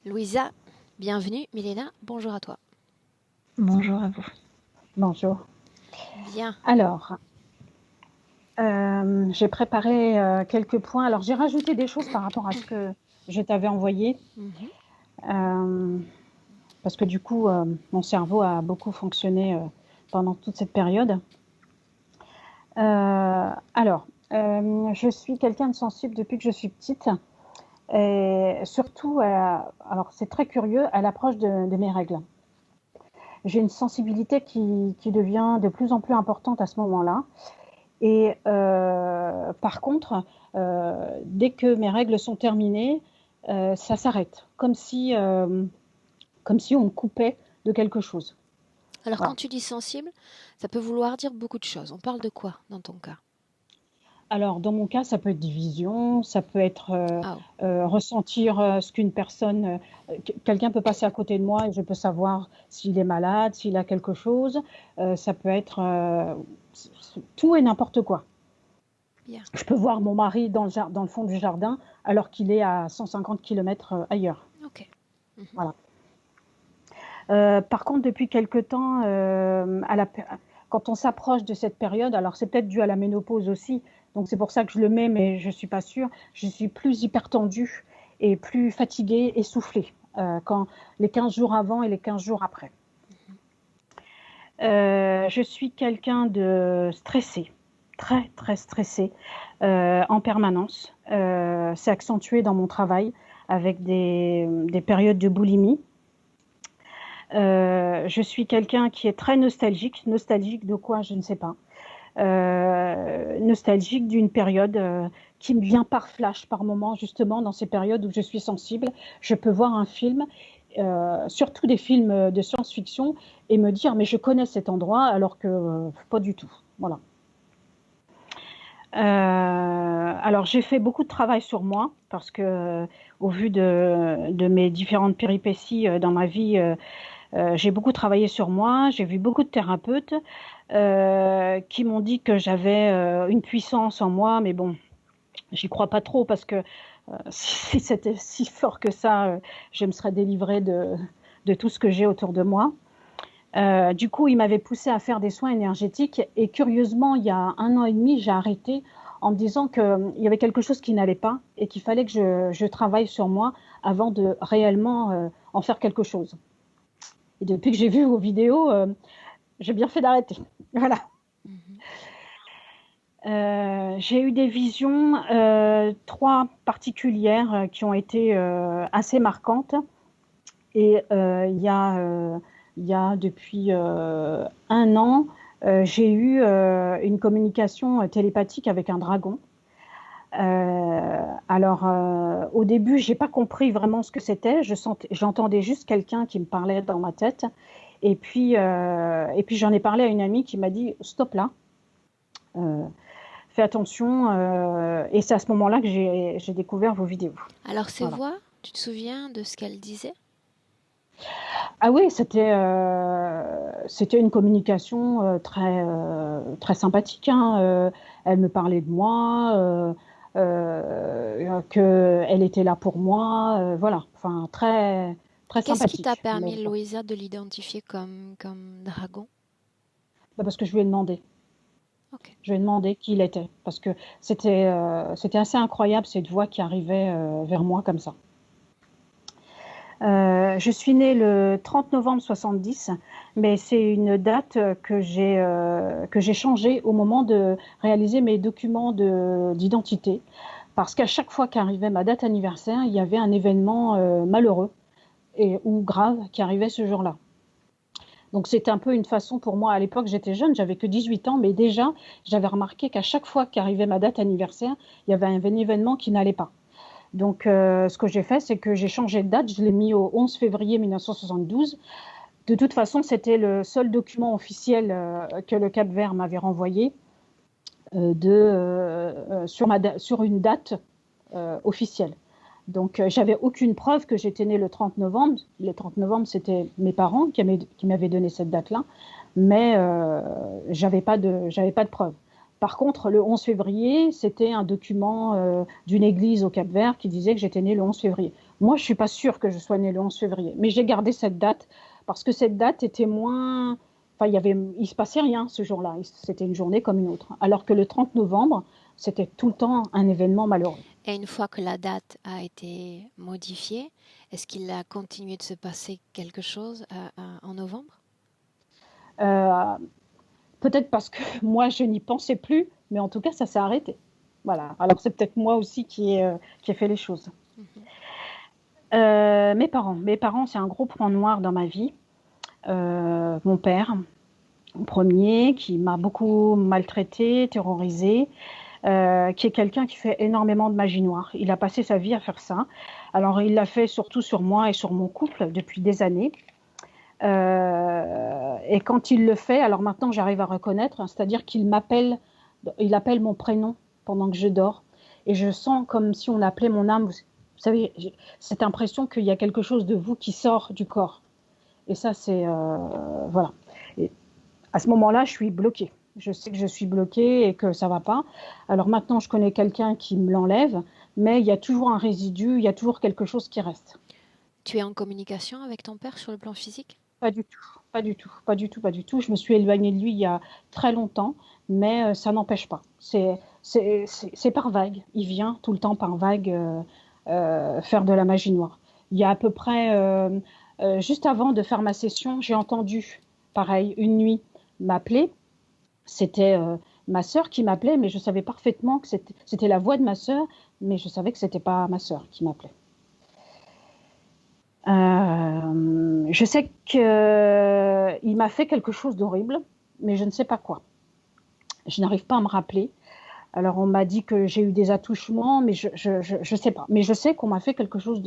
Louisa, bienvenue. Milena, bonjour à toi. Bonjour à vous. Bonjour. Bien. Alors, j'ai préparé quelques points. Alors, j'ai rajouté des choses par rapport à ce que je t'avais envoyé, Mhm. euh, parce que du coup, mon cerveau a beaucoup fonctionné pendant toute cette période. Je suis quelqu'un de sensible depuis que je suis petite, et surtout, alors c'est très curieux, à l'approche de mes règles. J'ai une sensibilité qui devient de plus en plus importante à ce moment-là. Et par contre, dès que mes règles sont terminées, ça s'arrête, comme si on me coupait de quelque chose. Alors quand Voilà. tu dis sensible, ça peut vouloir dire beaucoup de choses. On parle de quoi dans ton cas? Alors, dans mon cas, ça peut être division, ça peut être Ah, oh. ressentir ce qu'une personne, quelqu'un peut passer à côté de moi et je peux savoir s'il est malade, s'il a quelque chose. Ça peut être tout et n'importe quoi. Bien. Je peux voir mon mari dans le fond du jardin alors qu'il est à 150 km ailleurs. Ok. Mhm. Voilà. Par contre, depuis quelque temps, quand on s'approche de cette période, alors c'est peut-être dû à la ménopause aussi, donc c'est pour ça que je le mets, mais je ne suis pas sûre, je suis plus hypertendue et plus fatiguée, essoufflée, quand, les 15 jours avant et les 15 jours après. Mhm. Je suis quelqu'un de stressé, très très stressé en permanence. C'est accentué dans mon travail avec des périodes de boulimie. Je suis quelqu'un qui est très nostalgique. Nostalgique de quoi, je ne sais pas. Nostalgique d'une période qui me vient par flash, par moment, justement, dans ces périodes où je suis sensible. Je peux voir un film, surtout des films de science-fiction, et me dire, mais je connais cet endroit, alors que pas du tout. Voilà. Alors, j'ai fait beaucoup de travail sur moi, parce que, au vu de mes différentes péripéties dans ma vie, j'ai beaucoup travaillé sur moi, j'ai vu beaucoup de thérapeutes qui m'ont dit que j'avais une puissance en moi, mais bon, j'y crois pas trop parce que si c'était si fort que ça, je me serais délivrée de tout ce que j'ai autour de moi. Du coup, il m'avait poussé à faire des soins énergétiques et curieusement, il y a 1 an et demi, j'ai arrêté en me disant qu'il y avait quelque chose qui n'allait pas et qu'il fallait que je travaille sur moi avant de réellement en faire quelque chose. Et depuis que j'ai vu vos vidéos, j'ai bien fait d'arrêter. Voilà. Mhm. J'ai eu des visions, 3 particulières qui ont été assez marquantes. Et il y a depuis 1 an, j'ai eu une communication télépathique avec un dragon. Au début, j'ai pas compris vraiment ce que c'était. J'entendais juste quelqu'un qui me parlait dans ma tête. Et puis j'en ai parlé à une amie qui m'a dit stop là, euh, fais attention. Et c'est à ce moment-là que j'ai découvert vos vidéos. Alors ces Voilà. voix, tu te souviens de ce qu'elles disaient? Ah oui, c'était une communication très sympathique, hein. Elle me parlait de moi, qu'elle était là pour moi, voilà. Enfin, très, Et très qu'est-ce qui t'a sympathique. Mais permis, bon, Louisa, de l'identifier comme dragon? bah, parce que je lui ai demandé. Ok. Je lui ai demandé qui il était. Parce que c'était assez incroyable, cette voix qui arrivait vers moi comme ça. Je suis née le 30 novembre 70, mais c'est une date que j'ai changée au moment de réaliser mes documents d'identité. Parce qu'à chaque fois qu'arrivait ma date anniversaire, il y avait un événement malheureux ou grave qui arrivait ce jour-là. Donc c'était un peu une façon pour moi, à l'époque j'étais jeune, j'avais que 18 ans, mais déjà j'avais remarqué qu'à chaque fois qu'arrivait ma date anniversaire, il y avait un événement qui n'allait pas. Donc, ce que j'ai fait, c'est que j'ai changé de date. Je l'ai mis au 11 février 1972. De toute façon, c'était le seul document officiel que le Cap-Vert m'avait renvoyé sur une date officielle. Donc, j'avais aucune preuve que j'étais née le 30 novembre. Le 30 novembre, c'était mes parents qui m'avaient donné cette date-là, mais j'avais pas de preuve. Par contre, le 11 février, c'était un document d'une église au Cap-Vert qui disait que j'étais née le 11 février. Moi, je ne suis pas sûre que je sois née le 11 février, mais j'ai gardé cette date parce que cette date était moins... Enfin, il se passait rien ce jour-là. C'était une journée comme une autre. Alors que le 30 novembre, c'était tout le temps un événement malheureux. Et une fois que la date a été modifiée, est-ce qu'il a continué de se passer quelque chose en novembre? Euh, Peut-être parce que moi, je n'y pensais plus, mais en tout cas, ça s'est arrêté. Voilà. Alors, c'est peut-être moi aussi qui ai fait les choses. Mhm. Mes parents, c'est un gros point noir dans ma vie. Mon père, en premier, qui m'a beaucoup maltraité, terrorisé, qui est quelqu'un qui fait énormément de magie noire. Il a passé sa vie à faire ça. Alors, il l'a fait surtout sur moi et sur mon couple depuis des années. Et quand il le fait, alors maintenant j'arrive à reconnaître, hein, c'est-à-dire il appelle mon prénom pendant que je dors, et je sens comme si on appelait mon âme. Vous savez, j'ai cette impression qu'il y a quelque chose de vous qui sort du corps. Et ça, c'est voilà. Et à ce moment-là, je suis bloquée. Je sais que je suis bloquée et que ça va pas. Alors maintenant, je connais quelqu'un qui me l'enlève, mais il y a toujours un résidu, il y a toujours quelque chose qui reste. Tu es en communication avec ton père sur le plan physique? Pas du tout, pas du tout, pas du tout, pas du tout. Je me suis éloignée de lui il y a très longtemps, mais ça n'empêche pas. C'est par vague. Il vient tout le temps par vague faire de la magie noire. Il y a à peu près, juste avant de faire ma session, j'ai entendu, pareil, une nuit m'appeler. C'était ma sœur qui m'appelait, mais je savais parfaitement que c'était la voix de ma sœur, mais je savais que c'était pas ma sœur qui m'appelait. Je sais qu'il m'a fait quelque chose d'horrible, mais je ne sais pas quoi. Je n'arrive pas à me rappeler. Alors, on m'a dit que j'ai eu des attouchements, mais je sais pas. Mais je sais qu'on m'a fait quelque chose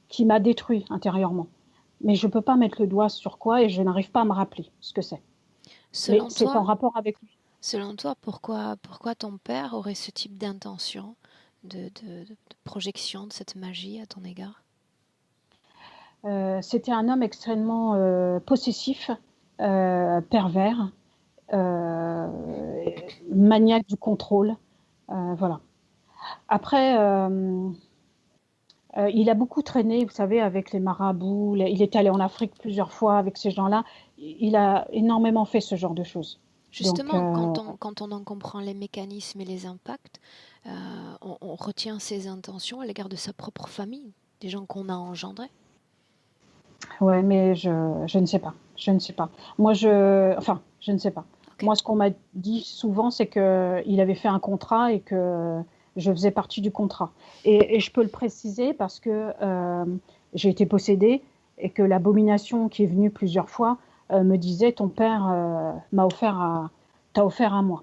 qui m'a détruit intérieurement. Mais je ne peux pas mettre le doigt sur quoi et je n'arrive pas à me rappeler ce que c'est. Mais Selon c'est en toi, rapport avec lui. selon toi, pourquoi ton père aurait ce type d'intention, de projection de cette magie à ton égard? C'était un homme extrêmement possessif, pervers, euh, maniaque du contrôle. Voilà. Après, il a beaucoup traîné, vous savez, avec les marabouts. Il est allé en Afrique plusieurs fois avec ces gens-là. Il a énormément fait ce genre de choses. Donc, Justement, quand on en comprend les mécanismes et les impacts, on retient ses intentions à l'égard de sa propre famille, des gens qu'on a engendrés. ouais, mais je ne sais pas. Je ne sais pas. Enfin, je ne sais pas. Ok. Moi, ce qu'on m'a dit souvent, c'est qu'il avait fait un contrat et que je faisais partie du contrat. Et je peux le préciser parce que j'ai été possédée et que l'abomination qui est venue plusieurs fois me disait ton père t'a offert à moi.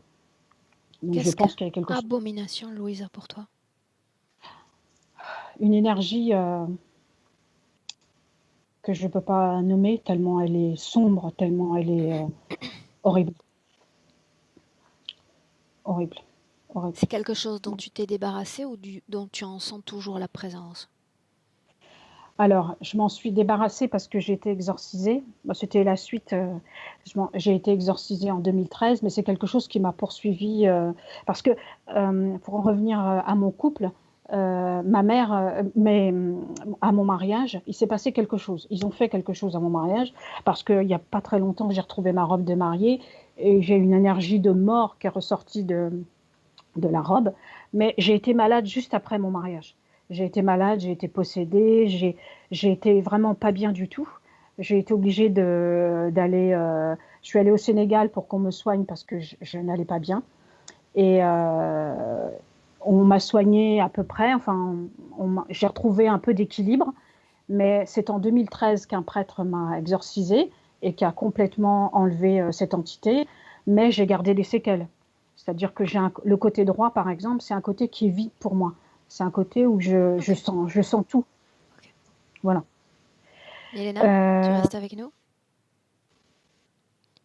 Donc je Qu'est-ce que pense qu'il y a quelque chose, abomination, Louisa, pour toi? une énergie que je ne peux pas nommer tellement elle est sombre, tellement elle est horrible, horrible, horrible. C'est quelque chose dont tu t'es débarrassé ou dont tu en sens toujours la présence? Alors, je m'en suis débarrassée parce que j'ai été exorcisée. Bon, c'était la suite. J'ai été exorcisée en 2013, mais c'est quelque chose qui m'a poursuivie. Parce que, pour en revenir à mon couple, ma mère, à mon mariage, il s'est passé quelque chose. Ils ont fait quelque chose à mon mariage parce qu'il n'y a pas très longtemps, j'ai retrouvé ma robe de mariée et j'ai une énergie de mort qui est ressortie de la robe. Mais j'ai été malade juste après mon mariage. J'ai été malade, j'ai été possédée, j'ai été vraiment pas bien du tout. J'ai été obligée d'aller. Je suis allée au Sénégal pour qu'on me soigne parce que je n'allais pas bien. Et on m'a soignée à peu près. Enfin, j'ai retrouvé un peu d'équilibre. Mais c'est en 2013 qu'un prêtre m'a exorcisée et qui a complètement enlevé cette entité. Mais j'ai gardé des séquelles. C'est-à-dire que le côté droit, par exemple, c'est un côté qui est vide pour moi. C'est un côté où Ok, je sens tout. ok. Voilà. Elena, tu Euh, restes avec nous?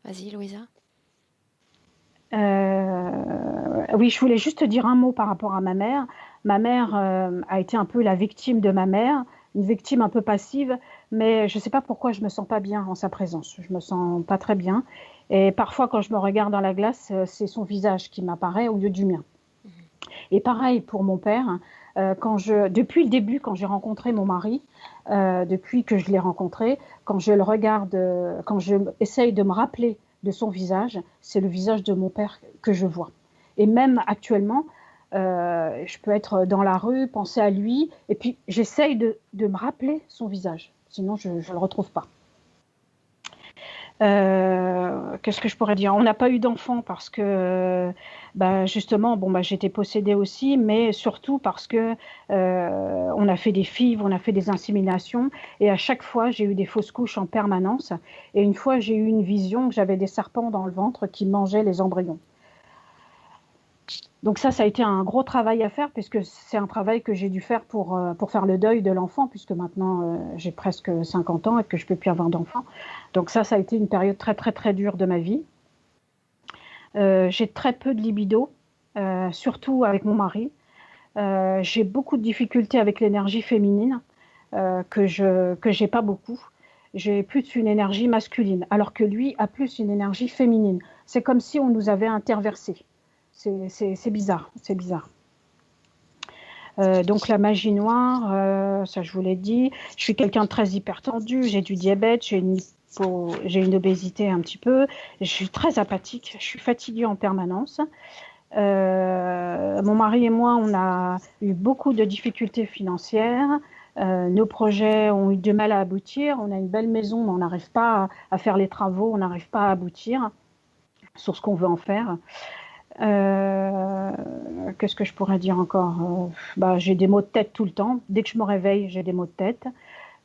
Vas-y, Louisa. oui, je voulais juste te dire un mot par rapport à ma mère. Ma mère a été un peu la victime de ma mère, une victime un peu passive, mais je ne sais pas pourquoi je me sens pas bien en sa présence. Je me sens pas très bien. Et parfois, quand je me regarde dans la glace, c'est son visage qui m'apparaît au lieu du mien. Et pareil pour mon père. Depuis le début, quand j'ai rencontré mon mari, depuis que je l'ai rencontré, quand je le regarde, quand je essaye de me rappeler de son visage, c'est le visage de mon père que je vois. Et même actuellement, je peux être dans la rue, penser à lui, et puis j'essaye de me rappeler son visage. Sinon, je ne le retrouve pas. Qu'est-ce que je pourrais dire? On n'a pas eu d'enfant parce que justement, j'étais possédée aussi, mais surtout parce que on a fait des FIV, on a fait des inséminations, et à chaque fois, j'ai eu des fausses couches en permanence. Et une fois, j'ai eu une vision que j'avais des serpents dans le ventre qui mangeaient les embryons. Donc ça a été un gros travail à faire, puisque c'est un travail que j'ai dû faire pour faire le deuil de l'enfant, puisque maintenant j'ai presque 50 ans et que je ne peux plus avoir d'enfant. Donc ça a été une période très très très dure de ma vie. J'ai très peu de libido, surtout avec mon mari. J'ai beaucoup de difficultés avec l'énergie féminine, que j'ai pas beaucoup. J'ai plus une énergie masculine, alors que lui a plus une énergie féminine. C'est comme si on nous avait interversés. C'est bizarre, c'est bizarre. Donc la magie noire, ça je vous l'ai dit. Je suis quelqu'un de très hypertendu, j'ai du diabète, j'ai une obésité un petit peu. Je suis très apathique, je suis fatiguée en permanence. Mon mari et moi, on a eu beaucoup de difficultés financières. Nos projets ont eu du mal à aboutir. On a une belle maison, mais on n'arrive pas à faire les travaux, on n'arrive pas à aboutir sur ce qu'on veut en faire. Qu'est-ce que je pourrais dire encore? J'ai des maux de tête tout le temps. Dès que je me réveille, j'ai des maux de tête.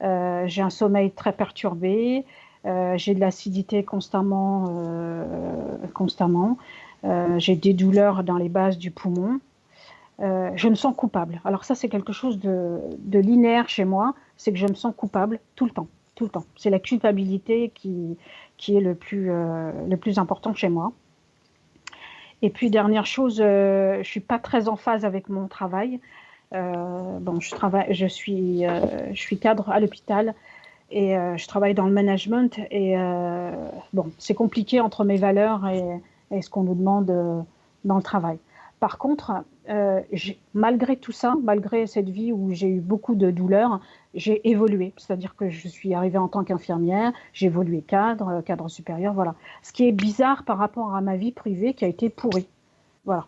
J'ai un sommeil très perturbé. J'ai de l'acidité constamment. J'ai des douleurs dans les bases du poumon. Je me sens coupable. Alors ça, c'est quelque chose de linéaire chez moi. C'est que je me sens coupable tout le temps. Tout le temps. C'est la culpabilité qui est le plus important chez moi. Et puis, dernière chose, je ne suis pas très en phase avec mon travail. Je suis cadre à l'hôpital et je travaille dans le management. Et c'est compliqué entre mes valeurs et ce qu'on nous demande dans le travail. Par contre, malgré tout ça, malgré cette vie où j'ai eu beaucoup de douleurs, j'ai évolué. C'est-à-dire que je suis arrivée en tant qu'infirmière, j'ai évolué cadre supérieur, voilà. Ce qui est bizarre par rapport à ma vie privée qui a été pourrie. Voilà.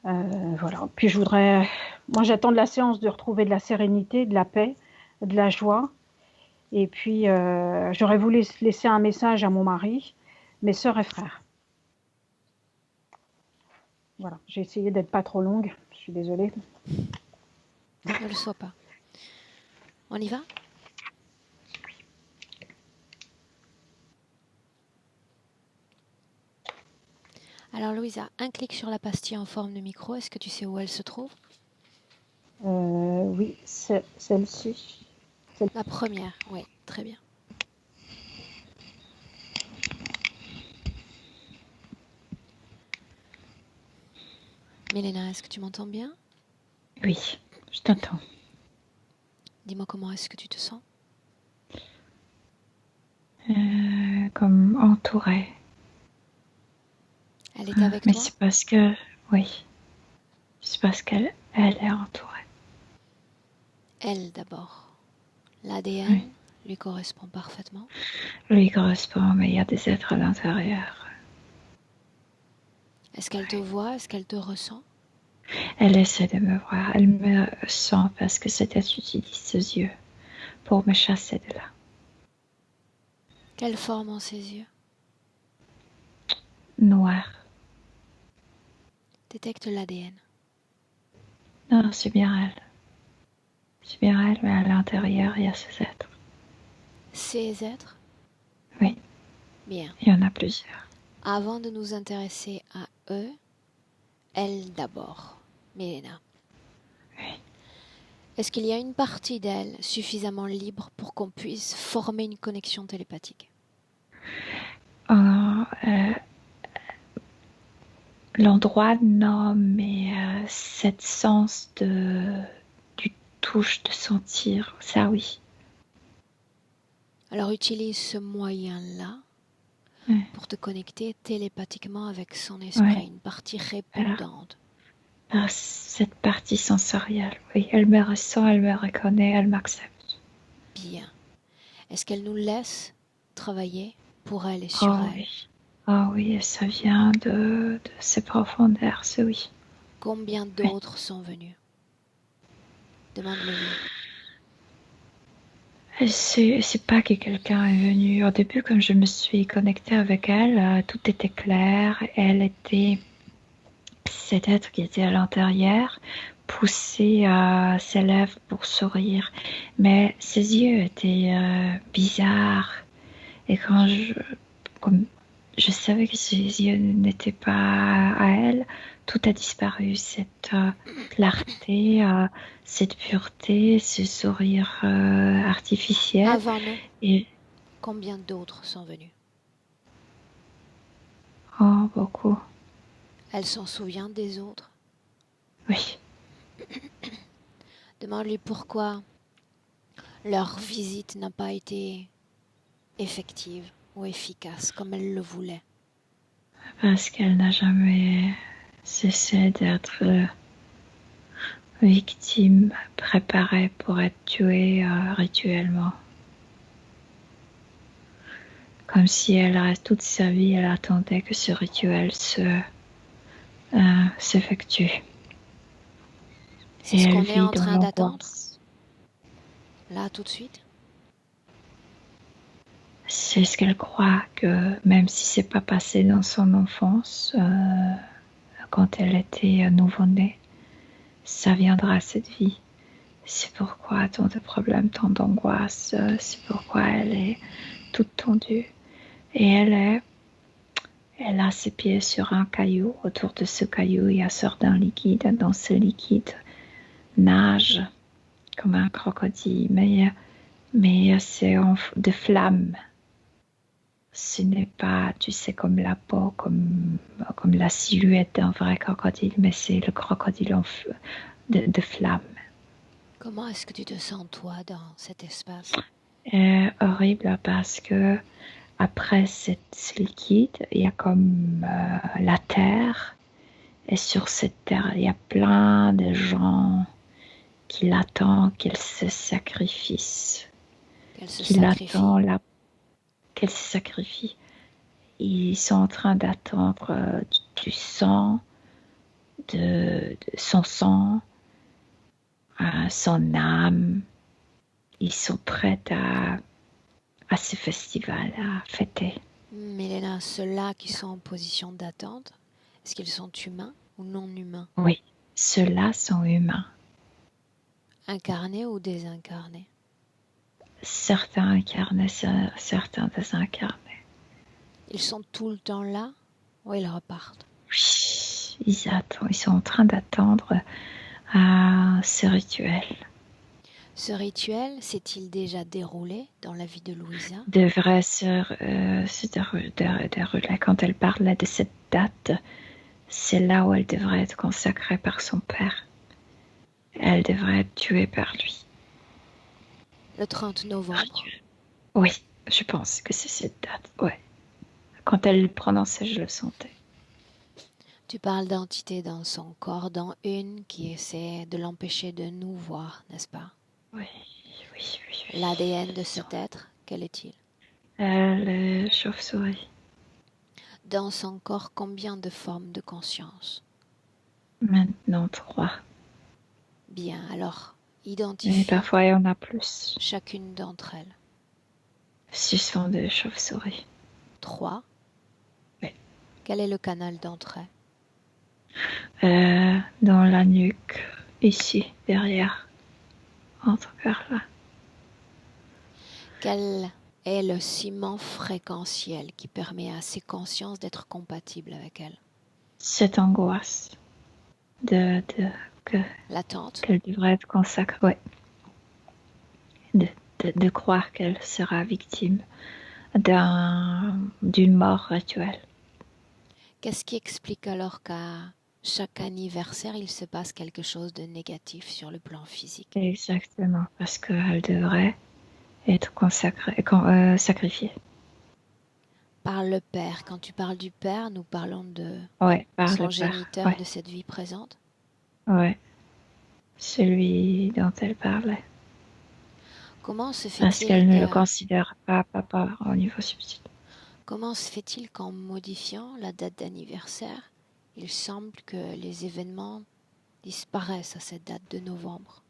Voilà. Puis moi j'attends de la séance de retrouver de la sérénité, de la paix, de la joie. Et puis j'aurais voulu laisser un message à mon mari, mes sœurs et frères. Voilà, j'ai essayé d'être pas trop longue, je suis désolée. Ne le sois pas. On y va? Alors Louisa, un clic sur la pastille en forme de micro, est-ce que tu sais où elle se trouve? Oui, celle-ci. La première, oui, très bien. Mélena, est-ce que tu m'entends bien? Oui, je t'entends. Dis-moi comment est-ce que tu te sens? Comme entourée. Elle est avec mais toi? c'est parce que, oui, c'est parce qu'elle est entourée. Elle d'abord. L'ADN Oui. lui correspond parfaitement. Lui correspond, mais il y a des êtres à l'intérieur. Est-ce qu'elle te voit? Est-ce qu'elle te ressent? Elle essaie de me voir. Elle me sent parce que c'est-à-dire j'utilise ses yeux pour me chasser de là. Quelle forme ont ses yeux? Noir. Détecte l'ADN. Non, c'est bien elle. C'est bien elle, mais à l'intérieur, il y a ces êtres. Ces êtres? Oui. Bien. Il y en a plusieurs. Avant de nous intéresser à eux, elle d'abord, Mélena. Oui. Est-ce qu'il y a une partie d'elle suffisamment libre pour qu'on puisse former une connexion télépathique? L'endroit, non, mais cette sens du touche, de sentir, ça oui. Alors utilise ce moyen-là Ouais. pour te connecter télépathiquement avec son esprit, Ouais. une partie Alors, répondante. cette partie sensorielle, oui, elle me ressent, elle me reconnaît, elle m'accepte. Bien. Est-ce qu'elle nous laisse travailler pour elle et sur Oh elle? oui, oh oui, et ça vient de ses profondeurs, c'est oui. Combien Oui. d'autres sont venus? Demande-le lui. C'est pas que quelqu'un est venu. Au début, quand je me suis connectée avec elle, tout était clair. Elle était cet être qui était à l'intérieur, poussait ses lèvres pour sourire, mais ses yeux étaient bizarres. Et comme je savais que ses yeux n'étaient pas à elle, tout a disparu. Cette clarté, cette pureté, ce sourire artificiel. Avant nous, Et combien d'autres sont venus? oh, beaucoup. Elle s'en souvient des autres? Oui. Demande-lui pourquoi leur visite n'a pas été effective ou efficace comme elle le voulait. Parce qu'elle n'a jamais cessé d'être victime, préparée pour être tuée rituellement. Comme si elle reste toute sa vie, elle attendait que ce rituel s'effectue. C'est Et ce elle qu'on est vit en dans train d'attendre, l'angoisse. là tout de suite. C'est ce qu'elle croit que même si c'est pas passé dans son enfance, quand elle était nouveau-née, ça viendra cette vie. C'est pourquoi tant de problèmes, tant d'angoisse, c'est pourquoi elle est toute tendue. Et elle a ses pieds sur un caillou. Autour de ce caillou, il y a sort d'un liquide. Dans ce liquide, nage comme un crocodile, mais c'est de flammes. Ce n'est pas, tu sais, comme la peau, comme la silhouette d'un vrai crocodile, mais c'est le crocodile de flammes. Comment est-ce que tu te sens toi dans cet espace? Horrible parce que après ce liquide, il y a comme la terre. Et sur cette terre, il y a plein de gens qui l'attendent, qu'elle se sacrifie. Qu'elle se Qui sacrifie. l'attendent, qu'elle se sacrifie. Ils sont en train d'attendre du sang, de son sang, son âme. Ils sont prêts à ce festival, à fêter. Mélena, ceux-là qui sont en position d'attente, est-ce qu'ils sont humains ou non humains? Oui, ceux-là sont humains. Incarnés ou désincarnés? Certains incarnés, certains désincarnés. Ils sont tout le temps là ou ils repartent? Oui, ils attendent, ils sont en train d'attendre ce rituel. Ce rituel s'est-il déjà déroulé dans la vie de Louisa? Devrait se dérouler. Quand elle parlait de cette date, c'est là où elle devrait être consacrée par son père. Elle devrait être tuée par lui. Le 30 novembre? Oui, je pense que c'est cette date. Ouais. Quand elle le prononçait, je le sentais. Tu parles d'entités dans son corps, dans une qui essaie de l'empêcher de nous voir, n'est-ce pas? Oui, oui, oui, oui. L'ADN de cet être, quel est-il? Le chauve-souris. Dans son corps, combien de formes de conscience? Maintenant 3. Bien, alors, Mais identifie parfois, il y en a plus. chacune d'entre elles. 6 sont de chauve-souris. 3. Oui. Quel est le canal d'entrée? Dans la nuque, ici, derrière, entre par là. Quel est le ciment fréquentiel qui permet à ces consciences d'être compatibles avec elles? Cette angoisse L'attente. qu'elle devrait être consacrée, ouais. De croire qu'elle sera victime d'une mort rituelle. Qu'est-ce qui explique alors qu'à chaque anniversaire, il se passe quelque chose de négatif sur le plan physique? Exactement, parce qu'elle devrait être sacrifié. Par le Père. Quand tu parles du Père, nous parlons de Ouais, par son le Père. géniteur Ouais, de cette vie présente. ouais. Celui dont elle parlait. Comment se Parce fait-il qu'elle ne le que considère pas papa au niveau subtil. Comment se fait-il qu'en modifiant la date d'anniversaire, il semble que les événements disparaissent à cette date de novembre?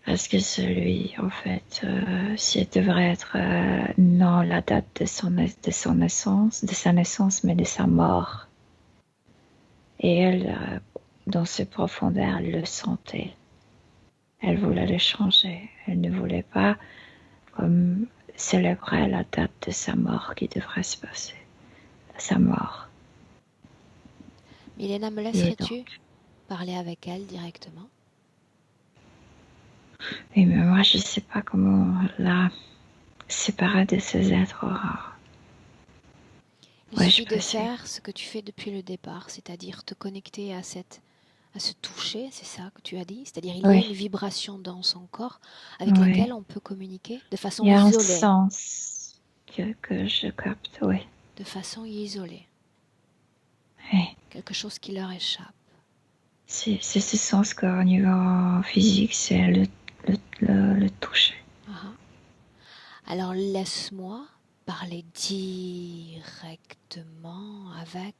Parce que celui, en fait, si devrait être non la date de sa naissance, mais de sa mort. Et elle, dans ses profondeurs, elle le sentait. Elle voulait le changer. Elle ne voulait pas comme célébrer la date de sa mort qui devrait se passer. Sa mort. Milena, me Et donc, laisserais-tu parler avec elle directement? mais moi, je ne sais pas comment la séparer de ces êtres. Il Ouais, je suffit peux de essayer. faire ce que tu fais depuis le départ, c'est-à-dire te connecter à ce toucher, c'est ça que tu as dit? C'est-à-dire il y a Oui, une vibration dans son corps avec oui. laquelle on peut communiquer de Il façon y a un isolée, sens que je capte, oui. de façon isolée, Oui. quelque chose qui leur échappe. C'est ce sens qu'au niveau physique, c'est le toucher. Ah. Alors laisse-moi parler directement avec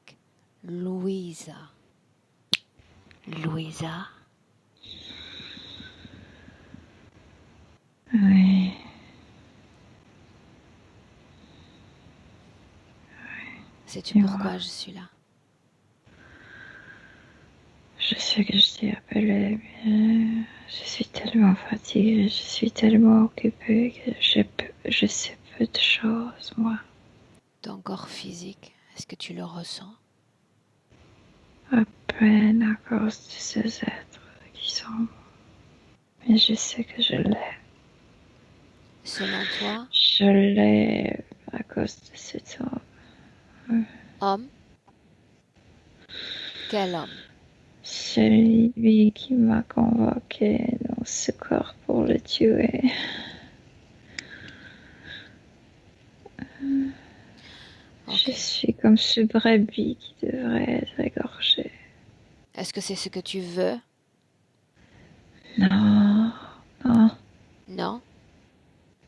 Louisa. Louisa, Oui. sais-tu Et moi, pourquoi je suis là? je sais que je t'ai appelé, mais je suis tellement fatiguée, je suis tellement occupée que je sais peu de choses, moi. Ton corps physique, est-ce que tu le ressens? À peine à cause de ces êtres qui sont. Mais je sais que je l'ai. Selon toi, Je l'ai à cause de cet homme. homme, quel homme? Celui qui m'a convoqué dans ce corps pour le tuer. Je Ok. suis comme ce brebis qui devrait être égorgé. Est-ce que c'est ce que tu veux? Non, non, Non.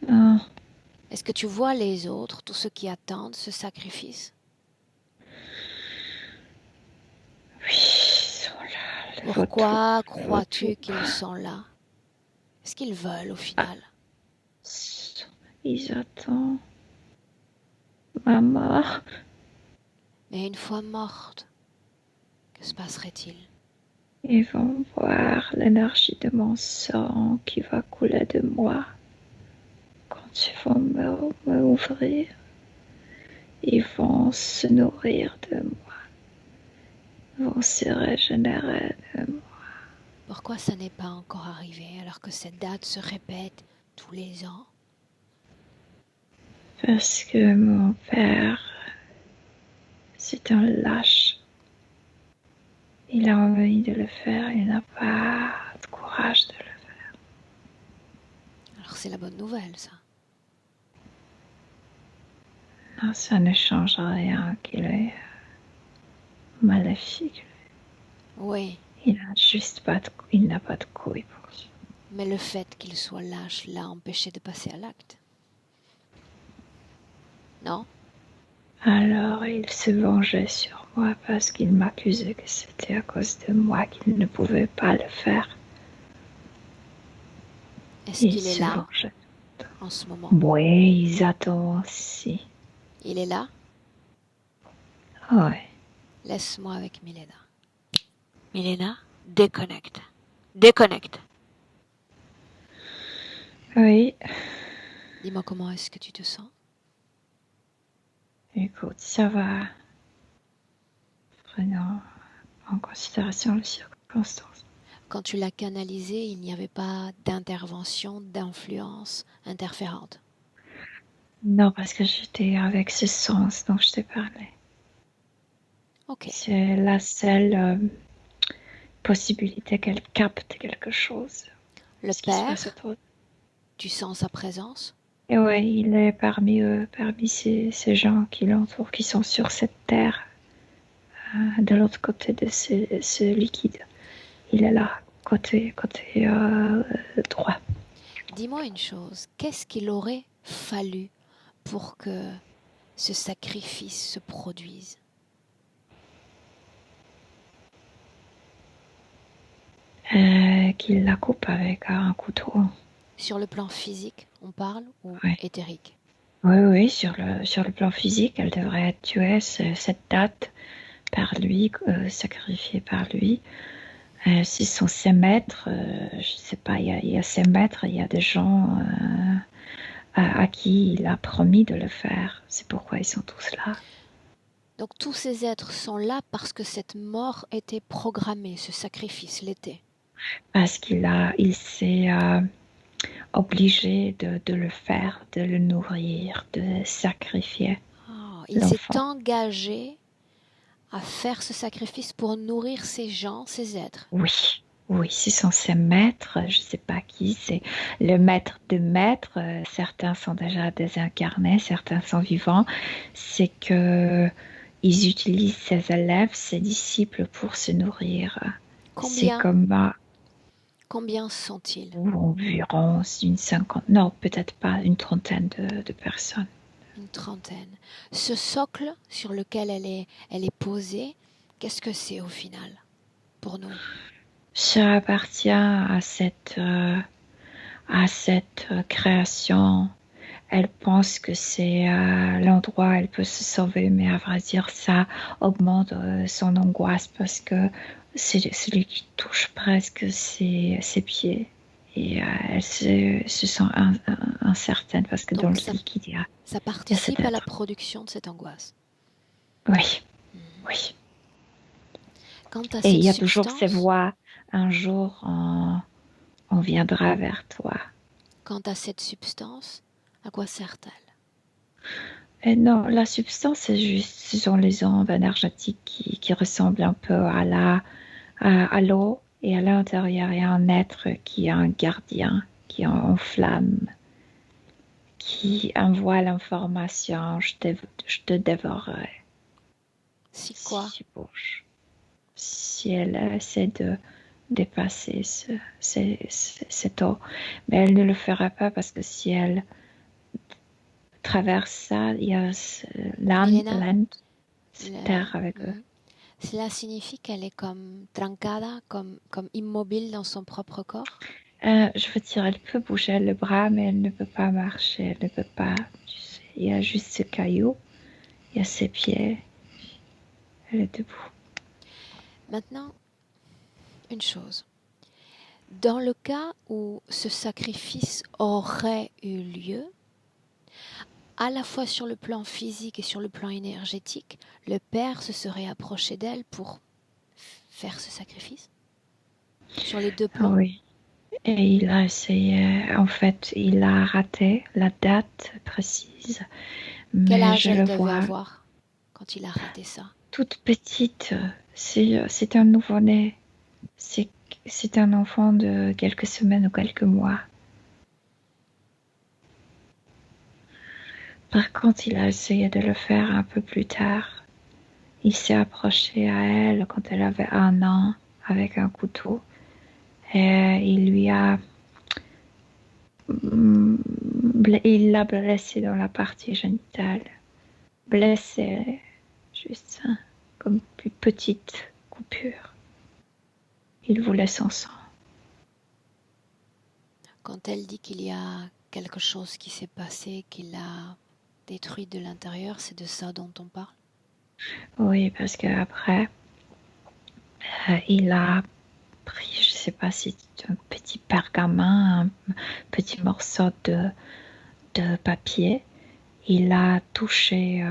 non. Est-ce que tu vois les autres, tous ceux qui attendent ce sacrifice? Oui, ils sont là, les vautours. Pourquoi Les vautours. crois-tu qu'ils sont là? Qu'est-ce qu'ils veulent au final? Ils attendent ma mort. Mais une fois morte, que se passerait-il? Ils vont voir l'énergie de mon sang qui va couler de moi. Quand ils vont m'ouvrir, ils vont se nourrir de moi, vont se régénérer de moi. Pourquoi ça n'est pas encore arrivé alors que cette date se répète tous les ans? Parce que mon père, c'est un lâche. Il a envie de le faire, il n'a pas de courage de le faire. Alors c'est la bonne nouvelle, ça. Non, ça ne change rien qu'il est maléfique. Oui, Il n'a pas de couilles pour ça. mais le fait qu'il soit lâche l'a empêché de passer à l'acte. Non? Alors il se vengeait sur moi parce qu'il m'accusait que c'était à cause de moi qu'il ne pouvait pas le faire. Est-ce Il qu'il est se là vengeait. en ce moment? Oui, ils attendent aussi. Il est là? Oui. Laisse-moi avec Milena. Milena, déconnecte. Déconnecte. Oui. Dis-moi comment est-ce que tu te sens? Écoute, ça va. Prenons en considération les circonstances. Quand tu l'as canalisé, il n'y avait pas d'intervention, d'influence interférente. Non, parce que j'étais avec ce sens dont je t'ai parlé. Ok. C'est la seule possibilité qu'elle capte quelque chose. Le Ce qui se passe père, autour. Tu sens sa présence? Et ouais, il est parmi eux, parmi ces gens qui l'entourent, qui sont sur cette terre, de l'autre côté de ce liquide. Il est là, côté droit. Dis-moi une chose, qu'est-ce qu'il aurait fallu pour que ce sacrifice se produise? Qu'il la coupe avec un couteau. Sur le plan physique, on parle, ou Ouais. éthérique? Oui, sur le plan physique, elle devrait être tuée cette date par lui, sacrifiée par lui. Ce sont ses maîtres, je sais pas, il y a ses maîtres, il y a des gens à qui il a promis de le faire. C'est pourquoi ils sont tous là. Donc tous ces êtres sont là parce que cette mort était programmée, ce sacrifice l'était. Parce il s'est obligé de le faire, de le nourrir, de sacrifier Oh, il s'est l'enfant. engagé à faire ce sacrifice pour nourrir ces gens, ces êtres. Oui, ce sont ses maîtres, je ne sais pas qui, c'est le maître de maîtres. Certains sont déjà désincarnés, certains sont vivants. C'est que ils utilisent ses élèves, ses disciples pour se nourrir. C'est Combien, comme combien sont-ils? environ une cinquantaine, non, peut-être pas une trentaine de personnes. Une trentaine. Ce socle sur lequel elle est posée, qu'est-ce que c'est au final pour nous? Ça appartient à cette création. Elle pense que c'est l'endroit où elle peut se sauver, mais à vrai dire, ça augmente son angoisse parce que c'est celui qui touche presque ses pieds. Et elle se sent incertaine parce que dans Donc le liquide, ça il y a cet participe à la être. production de cette angoisse. Oui, Mhm. oui. Quant à Et il cette y a toujours ces substance, voix. Un jour, on viendra vers toi. quant à cette substance, à quoi sert-elle? Et non, la substance, c'est juste, ce sont les ondes énergétiques qui ressemblent un peu à l'eau. Et à l'intérieur, il y a un être qui est un gardien, qui est en flamme, qui envoie l'information. Je te dévorerai Si quoi? si tu bouges. Si elle essaie de dépasser cette eau. Mais elle ne le fera pas parce que si elle traverse ça, il y a Milena, cette terre avec eux. cela signifie qu'elle est comme trancada, comme immobile dans son propre corps? Je veux dire, elle peut bouger le bras, mais elle ne peut pas marcher. Elle ne peut pas. Tu sais, il y a juste ce caillou, il y a ses pieds. Elle est debout. Maintenant, une chose. Dans le cas où ce sacrifice aurait eu lieu, à la fois sur le plan physique et sur le plan énergétique, le père se serait approché d'elle pour faire ce sacrifice? Sur les deux plans? Oui. Et il a essayé. En fait, il a raté la date précise. Quel Mais âge je elle le devait vois. avoir quand il a raté ça? Toute petite. C'est un nouveau-né. C'est un enfant de quelques semaines ou quelques mois. Par contre, il a essayé de le faire un peu plus tard. Il s'est approché à elle quand elle avait 1 an avec un couteau et il l'a blessé dans la partie génitale. Blessé, juste comme une petite coupure. Il voulait son sang. Quand elle dit qu'il y a quelque chose qui s'est passé, qui l'a détruit de l'intérieur, c'est de ça dont on parle? Oui, parce qu'après, il a pris, je ne sais pas si c'est un petit pergamin, un petit morceau de papier. Il a touché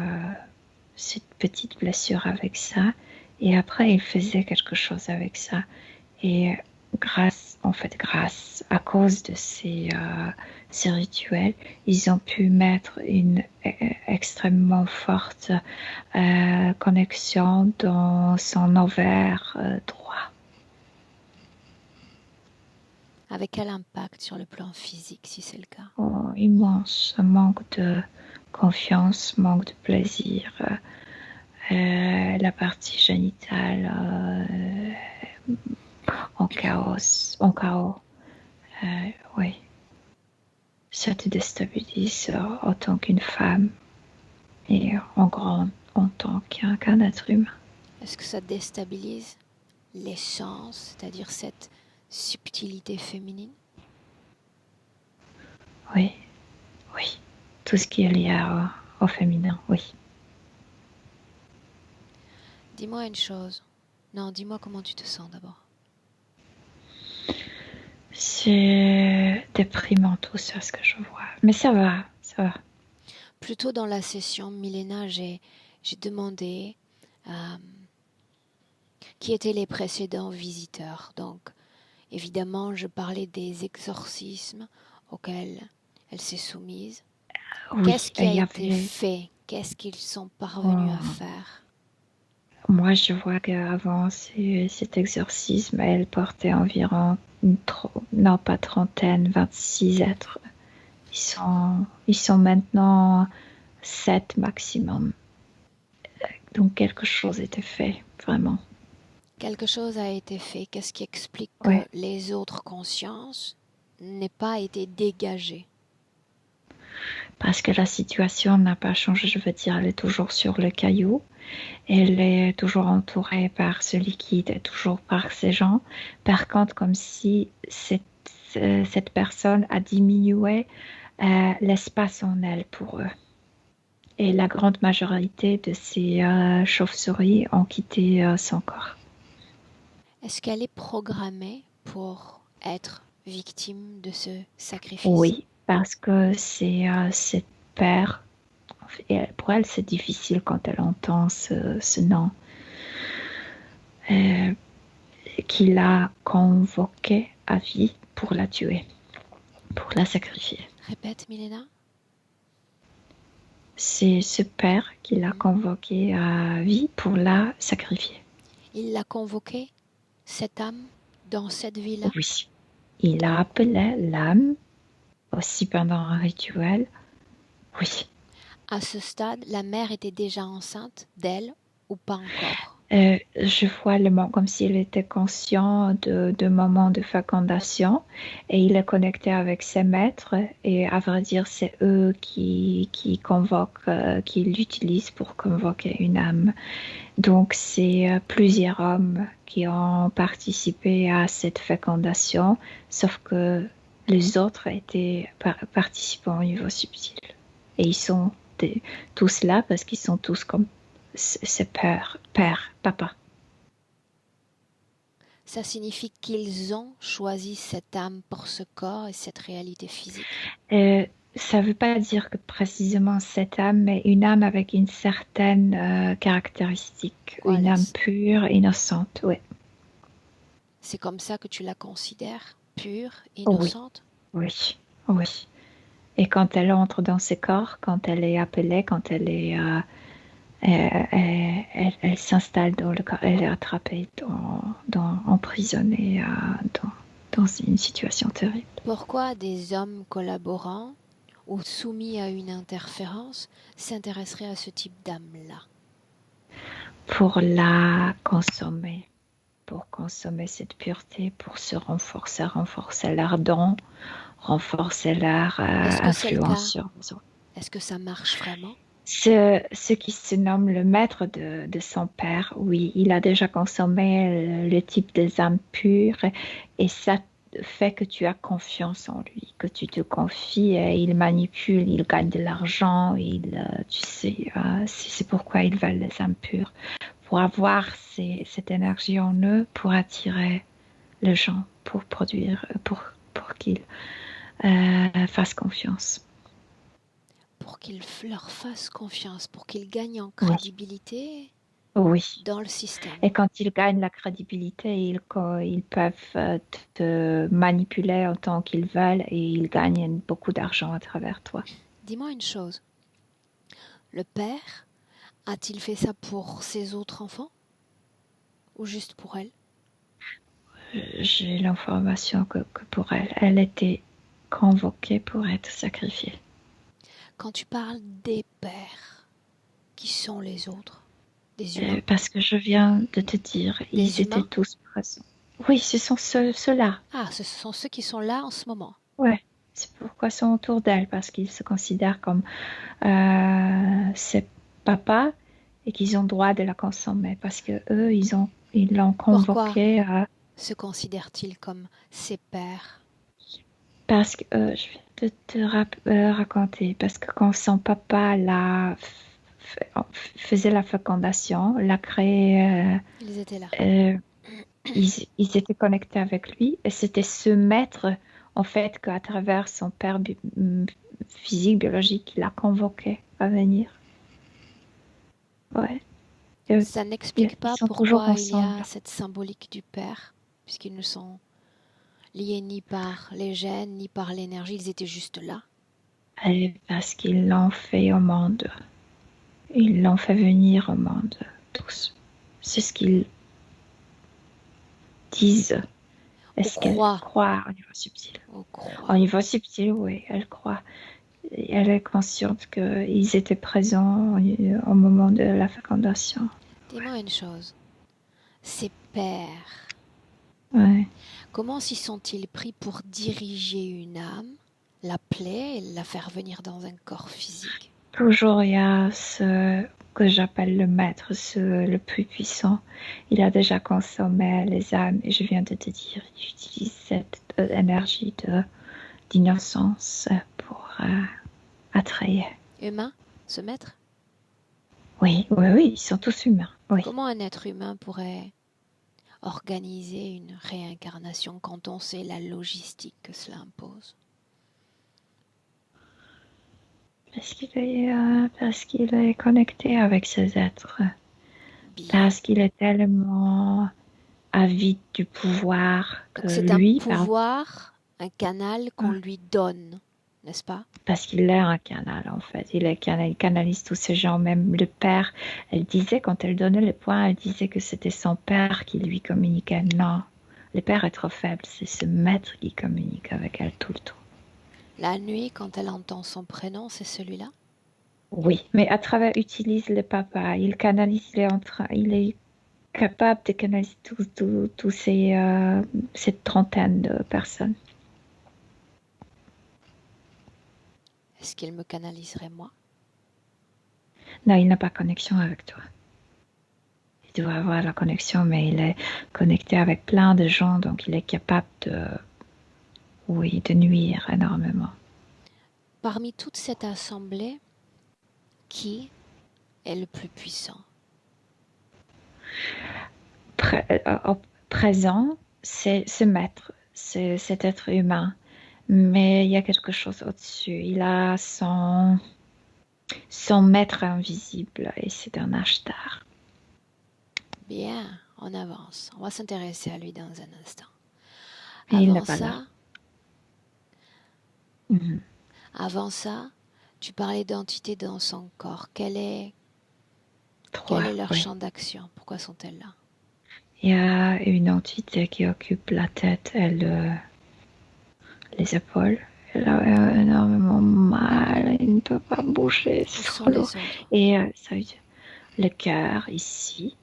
cette petite blessure avec ça. Et après, il faisait quelque chose avec ça. Et grâce à cause de ces rituels, ils ont pu mettre une extrêmement forte connexion dans son ovaire droit. Avec quel impact sur le plan physique, si c'est le cas? Oh, immense, manque de confiance, manque de plaisir. La partie génitale en chaos. Oui, ça te déstabilise en tant qu'une femme et en tant qu'un être humain. Est-ce que ça déstabilise l'essence, c'est-à-dire cette subtilité féminine? Oui, oui. Tout ce qui est lié au féminin, oui. Dis-moi une chose. Non, dis-moi comment tu te sens d'abord. C'est déprimant tout ça, ce que je vois. Mais ça va, ça va. Plus tôt dans la session, Milena, j'ai demandé qui étaient les précédents visiteurs. Donc, évidemment, je parlais des exorcismes auxquels elle s'est soumise. Oui, Qu'est-ce qui il a y été avait... fait? Qu'est-ce qu'ils sont parvenus à Oh, faire? moi, je vois qu'avant cet exorcisme, elle portait environ non pas trentaine, 26 êtres. Ils sont maintenant 7 maximum. Donc quelque chose était fait, vraiment. Quelque chose a été fait. Qu'est-ce qui explique que Ouais, les autres consciences n'aient pas été dégagées? parce que la situation n'a pas changé, je veux dire, elle est toujours sur le caillou. Elle est toujours entourée par ce liquide et toujours par ces gens. Par contre, comme si cette personne a diminué l'espace en elle pour eux. Et la grande majorité de ces chauves-souris ont quitté son corps. Est-ce qu'elle est programmée pour être victime de ce sacrifice? Oui, parce que c'est cette peur. Et pour elle, c'est difficile quand elle entend ce nom. Euh, qu'il a convoqué à vie pour la tuer, pour la sacrifier. Répète, Milena. C'est ce père qui l'a convoqué à vie pour la sacrifier. Il l'a convoquée, cette âme, dans cette vie-là. Oui, il a appelé l'âme aussi pendant un rituel. Oui. À ce stade, la mère était déjà enceinte d'elle ou pas encore? Je vois le moment comme s'il était conscient de moments de fécondation et il est connecté avec ses maîtres et à vrai dire c'est eux qui convoquent, qui l'utilisent pour convoquer une âme. Donc c'est plusieurs hommes qui ont participé à cette fécondation, sauf que les autres étaient participants au niveau subtil. Et ils sont tous là parce qu'ils sont tous comme c'est père, papa. Ça signifie qu'ils ont choisi cette âme pour ce corps et cette réalité physique. Ça ne veut pas dire que précisément cette âme, mais une âme avec une certaine caractéristique, une Voilà. âme pure, innocente, oui. C'est comme ça que tu la considères, pure, Oui, innocente? oui, oui. Et quand elle entre dans ses corps, quand elle est appelée, quand elle est, elle s'installe dans le corps, elle est attrapée, emprisonnée dans une situation terrible. Pourquoi des hommes collaborants ou soumis à une interférence s'intéresseraient à ce type d'âme-là? Pour la consommer, pour consommer cette pureté, pour se renforcer leur don, renforcer leur Est-ce que c'est le influence cas? sur les autres. Est-ce que ça marche vraiment? Ce qui se nomme le maître de son père, oui, il a déjà consommé le type des âmes pures et ça fait que tu as confiance en lui, que tu te confies et il manipule, il gagne de l'argent, tu sais, c'est pourquoi ils veulent les âmes pures, pour avoir cette énergie en eux, pour attirer les gens, pour produire, pour qu'ils fassent confiance. Pour qu'ils leur fassent confiance, pour qu'ils gagnent en Oui, crédibilité oui. dans le système. Et quand ils gagnent la crédibilité, ils peuvent te manipuler autant qu'ils veulent et ils gagnent beaucoup d'argent à travers toi. Dis-moi une chose, le père a-t-il fait ça pour ses autres enfants ou juste pour elle? j'ai l'information que pour elle, elle était convoquée pour être sacrifiée. Quand tu parles des pères, qui sont les autres? Des humains? Parce que je viens de te dire, ils Des étaient humains? tous présents. Oui, ce sont ceux-là. Ah, ce sont ceux qui sont là en ce moment. Ouais. C'est pourquoi ils sont autour d'elle, parce qu'ils se considèrent comme ses papas et qu'ils ont droit de la consommer, parce que eux, ils l'ont Pourquoi convoquée se considèrent-ils comme ses pères? parce que je viens de te raconter, parce que quand son papa faisait la fécondation, l'a créé, Ils étaient là. ils étaient connectés avec lui, et c'était ce maître, en fait, qu'à travers son père physique, biologique, il l'a convoqué à venir. Ouais. Et Ça ils n'explique pas sont toujours pourquoi il y a ensemble. cette symbolique du père, puisqu'ils ne sont liés ni par les gènes, ni par l'énergie, ils étaient juste là. Et parce qu'ils l'ont fait au monde. Ils l'ont fait venir au monde, tous. C'est ce qu'ils disent. On Est-ce qu'elle croit, croit au niveau subtil? on Au croit. niveau subtil, oui, elle croit. Et elle est consciente qu'ils étaient présents au moment de la fécondation. Dis-moi une chose, ces pères, Ouais. comment s'y sont-ils pris pour diriger une âme, l'appeler et la faire venir dans un corps physique? Toujours, il y a ce que j'appelle le maître, le plus puissant. Il a déjà consommé les âmes et je viens de te dire, il utilise cette énergie d'innocence pour attraire. Humain, ce maître? Oui, oui, oui, ils sont tous humains. Oui. Comment un être humain pourrait organiser une réincarnation quand on sait la logistique que cela impose? Parce qu'il est connecté avec ces êtres. Bien. Parce qu'il est tellement avide du pouvoir que Donc c'est un lui, pouvoir, un canal qu'on lui donne, n'est-ce pas? parce qu'il est un canal en fait, il canalise tous ces gens, même le père, elle disait quand elle donnait les points, elle disait que c'était son père qui lui communiquait. Non, le père est trop faible, c'est ce maître qui communique avec elle tout le temps. La nuit, quand elle entend son prénom, c'est celui-là? Oui, mais à travers, utilise le papa, il canalise, il est capable de canaliser tous cette trentaine de personnes. Est-ce qu'il me canaliserait moi? Non, il n'a pas connexion avec toi. Il doit avoir la connexion, mais il est connecté avec plein de gens, donc il est capable de nuire énormément. Parmi toute cette assemblée, qui est le plus puissant? Au présent, c'est ce maître, c'est cet être humain, mais il y a quelque chose au-dessus. Il a son maître invisible et c'est un ashtar. Bien, on avance. On va s'intéresser à lui dans un instant. Et il n'est Avant pas là. ça, Mhm. avant ça, tu parlais d'entités dans son corps. Quel est leur Oui. champ d'action? Pourquoi sont-elles là? Il y a une entité qui occupe la tête et les épaules. Elle a énormément mal, il ne peut pas bouger. Où sont les autres? Et ça veut dire le cœur ici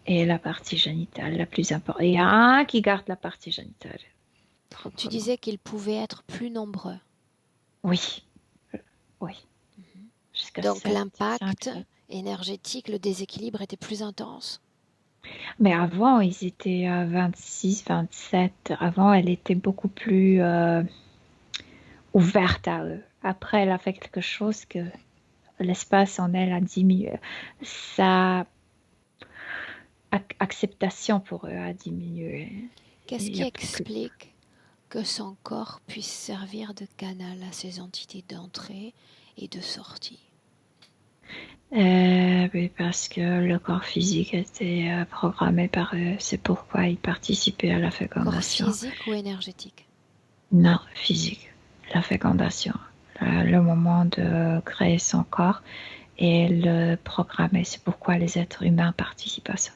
et la partie génitale la plus importante. Il y a un qui garde la partie génitale. Tu disais qu'ils pouvaient être plus nombreux. Oui, oui. Jusqu'à Donc 7, l'impact 5. énergétique, le déséquilibre était plus intense. Mais avant, ils étaient à 26, 27. Avant, elle était beaucoup plus ouverte à eux. Après, elle a fait quelque chose que l'espace en elle a diminué. Sa acceptation pour eux a diminué. Qu'est-ce qui explique que son corps puisse servir de canal à ces entités d'entrée et de sortie? Parce que le corps physique était programmé par eux. C'est pourquoi ils participaient à la fécondation. Corps physique ou énergétique? Non, physique. La fécondation. Le moment de créer son corps et le programmer. C'est pourquoi les êtres humains participent à ça.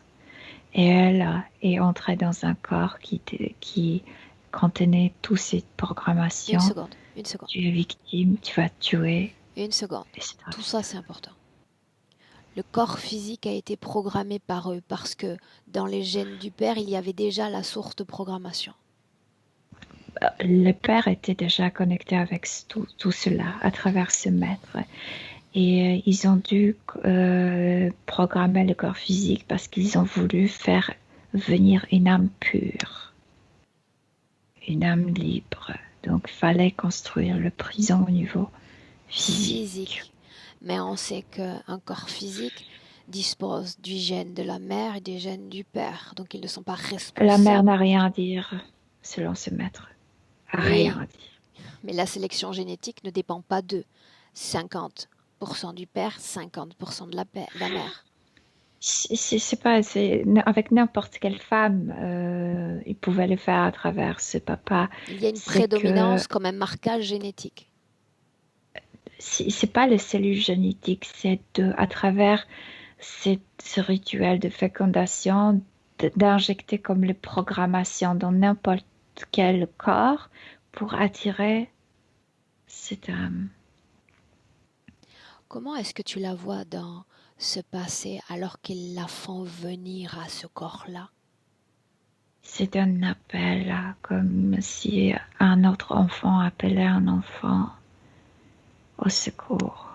Et elle est entrée dans un corps qui contenait toutes ces programmations. Une seconde. Tu es victime, tu vas tuer. Une seconde. etc. Tout ça, c'est important. Le corps physique a été programmé par eux parce que dans les gènes du père, il y avait déjà la source de programmation. Le père était déjà connecté avec tout cela à travers ce maître. Et ils ont dû programmer le corps physique parce qu'ils ont voulu faire venir une âme pure, une âme libre. Donc, il fallait construire le prison au niveau physique. Mais on sait qu'un corps physique dispose du gène de la mère et des gènes du père. Donc, ils ne sont pas responsables. La mère n'a rien à dire, selon ce maître. Rien à dire. Mais la sélection génétique ne dépend pas d'eux. 50% du père, 50% de la mère. C'est pas, avec n'importe quelle femme, il pouvait le faire à travers ce papa. Il y a une prédominance comme un marquage génétique. C'est pas les cellules génétiques, c'est à travers ce rituel de fécondation d'injecter comme les programmations dans n'importe quel corps pour attirer cette âme. Comment est-ce que tu la vois dans ce passé alors qu'ils la font venir à ce corps-là? C'est un appel, comme si un autre enfant appelait un enfant au secours,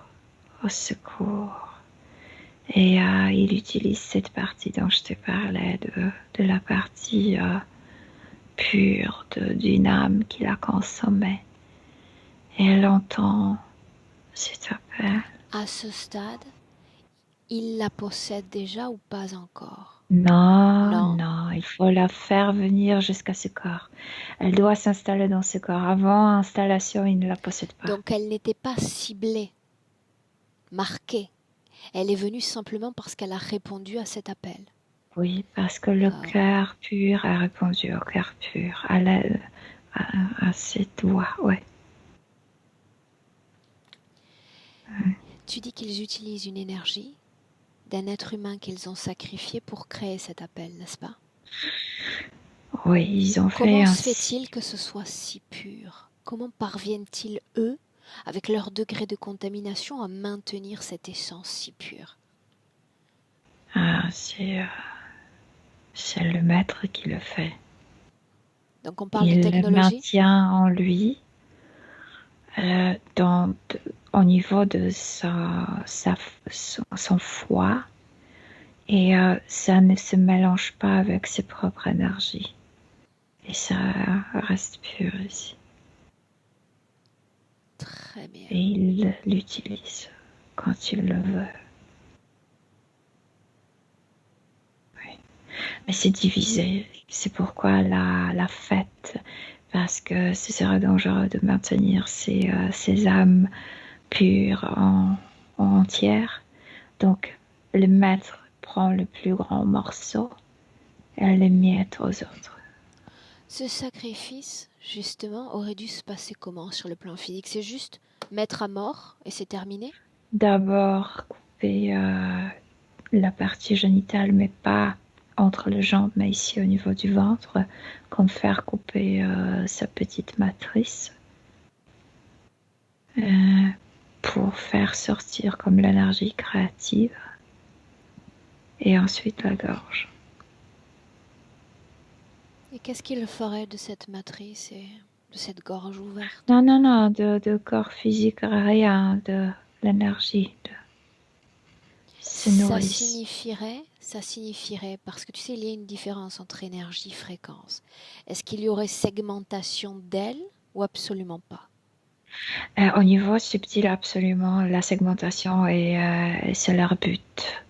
au secours. Et il utilise cette partie dont je te parlais, de la partie pure d'une âme qu'il a consommée. Et elle entend cet appel. À ce stade, il la possède déjà ou pas encore? Non, il faut la faire venir jusqu'à ce corps. Elle doit s'installer dans ce corps. Avant installation, il ne la possède pas. Donc elle n'était pas ciblée, marquée. Elle est venue simplement parce qu'elle a répondu à cet appel. Oui, parce que le cœur pur a répondu au cœur pur, à cette voix, ouais. Tu dis qu'ils utilisent une énergie d'un être humain qu'ils ont sacrifié pour créer cet appel, n'est-ce pas? Oui, ils ont fait Comment se fait-il que ce soit si pur? Comment parviennent-ils, eux, avec leur degré de contamination, à maintenir cette essence si pure? C'est le maître qui le fait. Donc on parle de technologie? Il maintient en lui, au niveau de son foie, et ça ne se mélange pas avec ses propres énergies. Et ça reste pur ici. Très bien. Et il l'utilise quand il le veut. Oui. Mais c'est divisé. C'est pourquoi la fête, parce que ce serait dangereux de maintenir ces âmes pures en entière. Donc, le maître prend le plus grand morceau et le miette aux autres. Ce sacrifice, justement, aurait dû se passer comment sur le plan physique? C'est juste mettre à mort et c'est terminé? D'abord, couper la partie génitale, mais pas entre les jambes, mais ici au niveau du ventre, comme faire couper sa petite matrice pour faire sortir comme l'énergie créative, et ensuite la gorge. Et qu'est-ce qu'il ferait de cette matrice et de cette gorge ouverte? Non, de corps physique, rien, de l'énergie. Ça signifierait, parce que tu sais, il y a une différence entre énergie et fréquence. Est-ce qu'il y aurait segmentation d'elle ou absolument pas? Au niveau subtil, absolument, la segmentation c'est leur but,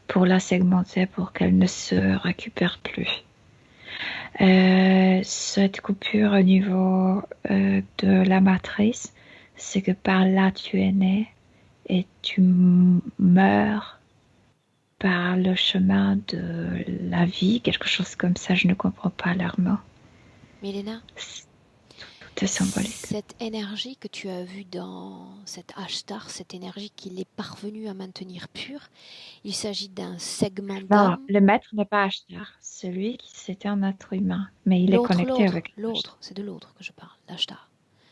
pour la segmenter pour qu'elle ne se récupère plus. Cette coupure au niveau de la matrice, c'est que par là tu es né et tu meurs par le chemin de la vie, quelque chose comme ça, je ne comprends pas leur mot. Milena, de symbolique. Cette énergie que tu as vue dans cet ashtar, cette énergie qu'il est parvenu à maintenir pure, il s'agit d'un segment Non, d'âme. le maître n'est pas Ashtar. Celui qui c'était un être humain, mais il est connecté avec L'autre, c'est de l'autre que je parle, l'ashtar.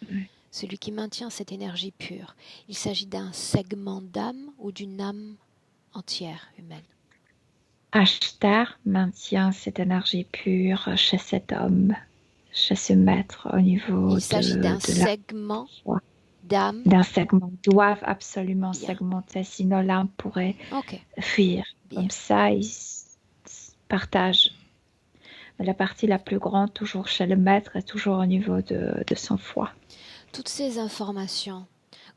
Oui. Celui qui maintient cette énergie pure. Il s'agit d'un segment d'âme ou d'une âme entière humaine. Ashtar maintient cette énergie pure chez cet homme, chez ce maître au niveau Il s'agit d'un segment d'âme. D'un segment. Ils doivent absolument Bien. segmenter, sinon l'âme pourrait fuir. Bien. Comme ça, ils partagent. La partie la plus grande, toujours chez le maître, est toujours au niveau de son foie. Toutes ces informations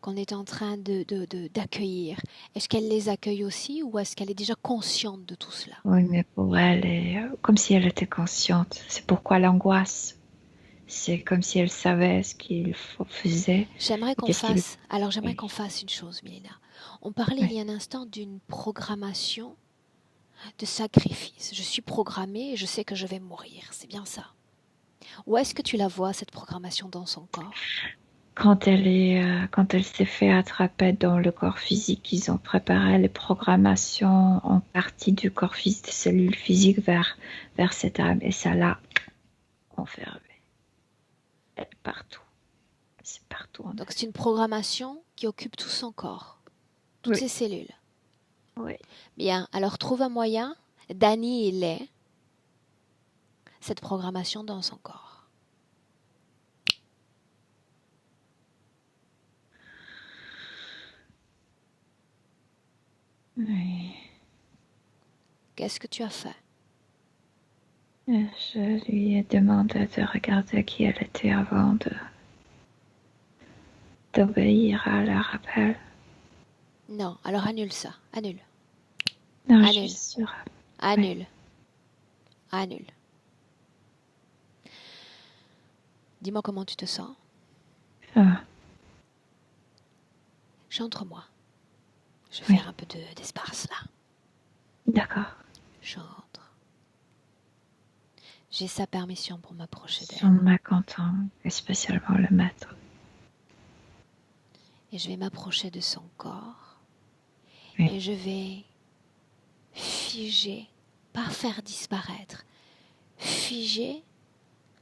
qu'on est en train d'accueillir, est-ce qu'elle les accueille aussi ou est-ce qu'elle est déjà consciente de tout cela? Oui, mais pour elle, comme si elle était consciente. C'est pourquoi l'angoisse. C'est comme si elle savait ce qu'il faisait. J'aimerais qu'on fasse une chose, Mélina. On parlait il y a un instant d'une programmation de sacrifice. Je suis programmée et je sais que je vais mourir. C'est bien ça. Où est-ce que tu la vois, cette programmation, dans son corps? Quand elle s'est fait attraper dans le corps physique, ils ont préparé les programmations en partie du corps physique, des cellules physiques vers cette âme. Et ça l'a enfermée. Elle est partout. C'est partout. Donc c'est une programmation qui occupe tout son corps, toutes ses cellules. Oui. Bien, alors trouve un moyen d'annihiler cette programmation dans son corps. Oui. Qu'est-ce que tu as fait? Je lui ai demandé de regarder qui elle était avant d'obéir à la rappel. Non, alors annule ça. Annule. Non, annule. Je suis sûre. Annule. Oui. Annule. Dis-moi comment tu te sens. Chante-moi. Je vais faire un peu d'espace là. D'accord. Chante. J'ai sa permission pour m'approcher d'elle. Son mécontent, et spécialement le maître. Et je vais m'approcher de son corps. Et je vais figer, pas faire disparaître, figer,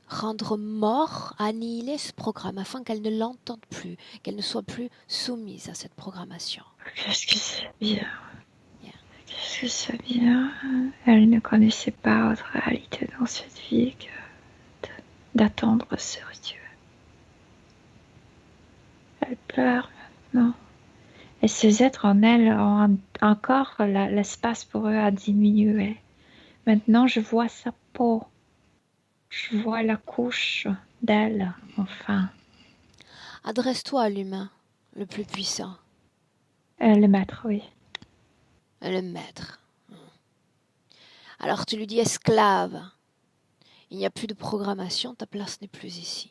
rendre mort, annihiler ce programme afin qu'elle ne l'entende plus, qu'elle ne soit plus soumise à cette programmation. Qu'est-ce que c'est bien. Qu'est-ce que c'est bien. Elle ne connaissait pas autre réalité dans cette vie que d'attendre ce rituel. Elle pleure maintenant. Et ces êtres en elle ont encore l'espace pour eux à diminuer. Maintenant, je vois sa peau. Je vois la couche d'elle, enfin. Adresse-toi à l'humain, le plus puissant. Le maître, oui. Le maître. Alors tu lui dis esclave. Il n'y a plus de programmation, ta place n'est plus ici.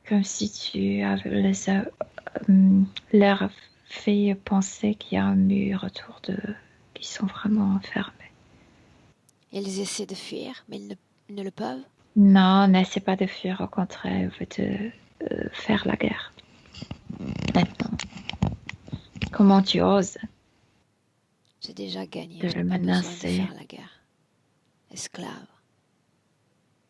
Comme si tu avais leur fait penser qu'il y a un mur autour d'eux, qui sont vraiment enfermés. Ils essaient de fuir, mais ils ne le peuvent. Non, n'essaie pas de fuir, au contraire, veut te faire la guerre. Maintenant, comment tu oses? J'ai déjà gagné, de je le n'ai pas besoin de menacer. faire la guerre. Esclave.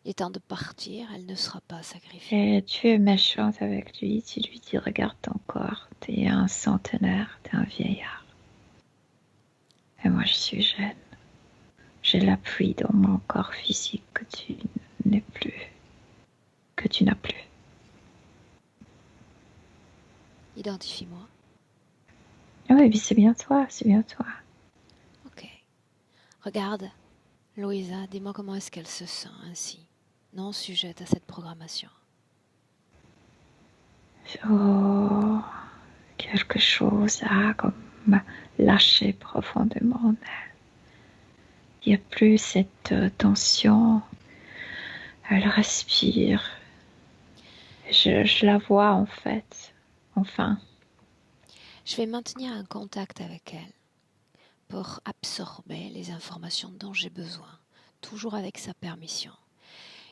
Il est temps de partir, elle ne sera pas sacrifiée. Et tu es méchante avec lui, tu lui dis regarde ton corps, tu es un centenaire, tu es un vieillard. Et moi je suis jeune. J'ai l'appui dans mon corps physique que tu n'es plus, que tu n'as plus. Identifie-moi. Oui, mais c'est bien toi, c'est bien toi. Ok. Regarde, Louisa, dis-moi comment est-ce qu'elle se sent ainsi, non sujette à cette programmation. Oh, quelque chose a comme lâché profondément en elle. Il n'y a plus cette tension. Elle respire. Je la vois en fait. Enfin. Je vais maintenir un contact avec elle pour absorber les informations dont j'ai besoin, toujours avec sa permission.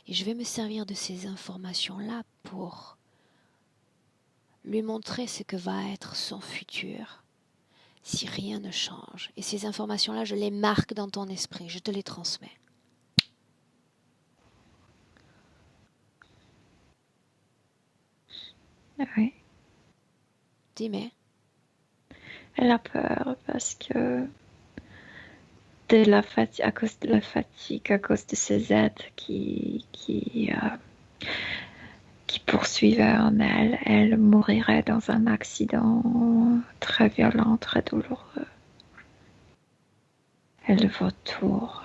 Et je vais me servir de ces informations-là pour lui montrer ce que va être son futur si rien ne change. Et ces informations-là, je les marque dans ton esprit, je te les transmets. Oui. Dis-moi. Elle a peur parce que à cause de la fatigue, à cause de ces êtres qui poursuivaient en elle, elle mourirait dans un accident très violent, très douloureux. Et le vautour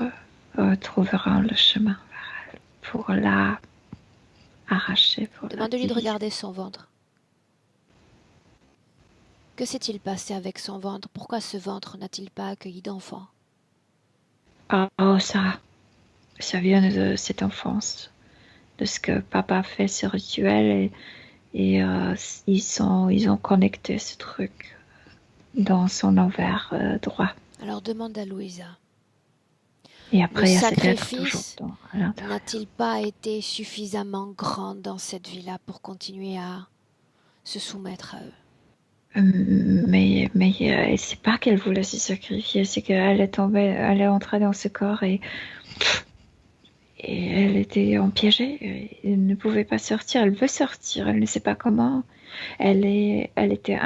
retrouvera le chemin vers elle pour la arracher, pour la Demande-lui de diviser. regarder son ventre. Que s'est-il passé avec son ventre? Pourquoi ce ventre n'a-t-il pas accueilli d'enfant? Oh, ça vient de cette enfance, de ce que papa fait ce rituel et ils ont connecté ce truc dans son ovaire droit. Alors demande à Louisa. Et après, Le il y a cet être toujours sacrifice à l'intérieur. n'a-t-il pas été suffisamment grand dans cette vie-là pour continuer à se soumettre à eux? Mais c'est pas qu'elle voulait se sacrifier, c'est qu'elle est tombée, elle est entrée dans ce corps et elle était empiégée. Elle ne pouvait pas sortir. Elle veut sortir, elle ne sait pas comment. Elle était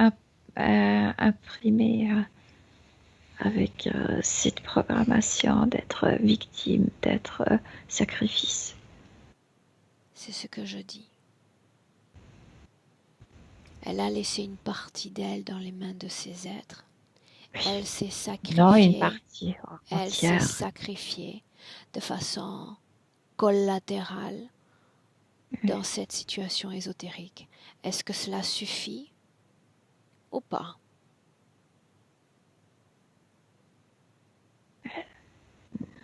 imprimée avec cette programmation d'être victime, d'être sacrifice. C'est ce que je dis. Elle a laissé une partie d'elle dans les mains de ces êtres. Elle s'est sacrifiée. Non, une partie Elle s'est entière. sacrifiée de façon collatérale dans cette situation ésotérique. Est-ce que cela suffit ou pas?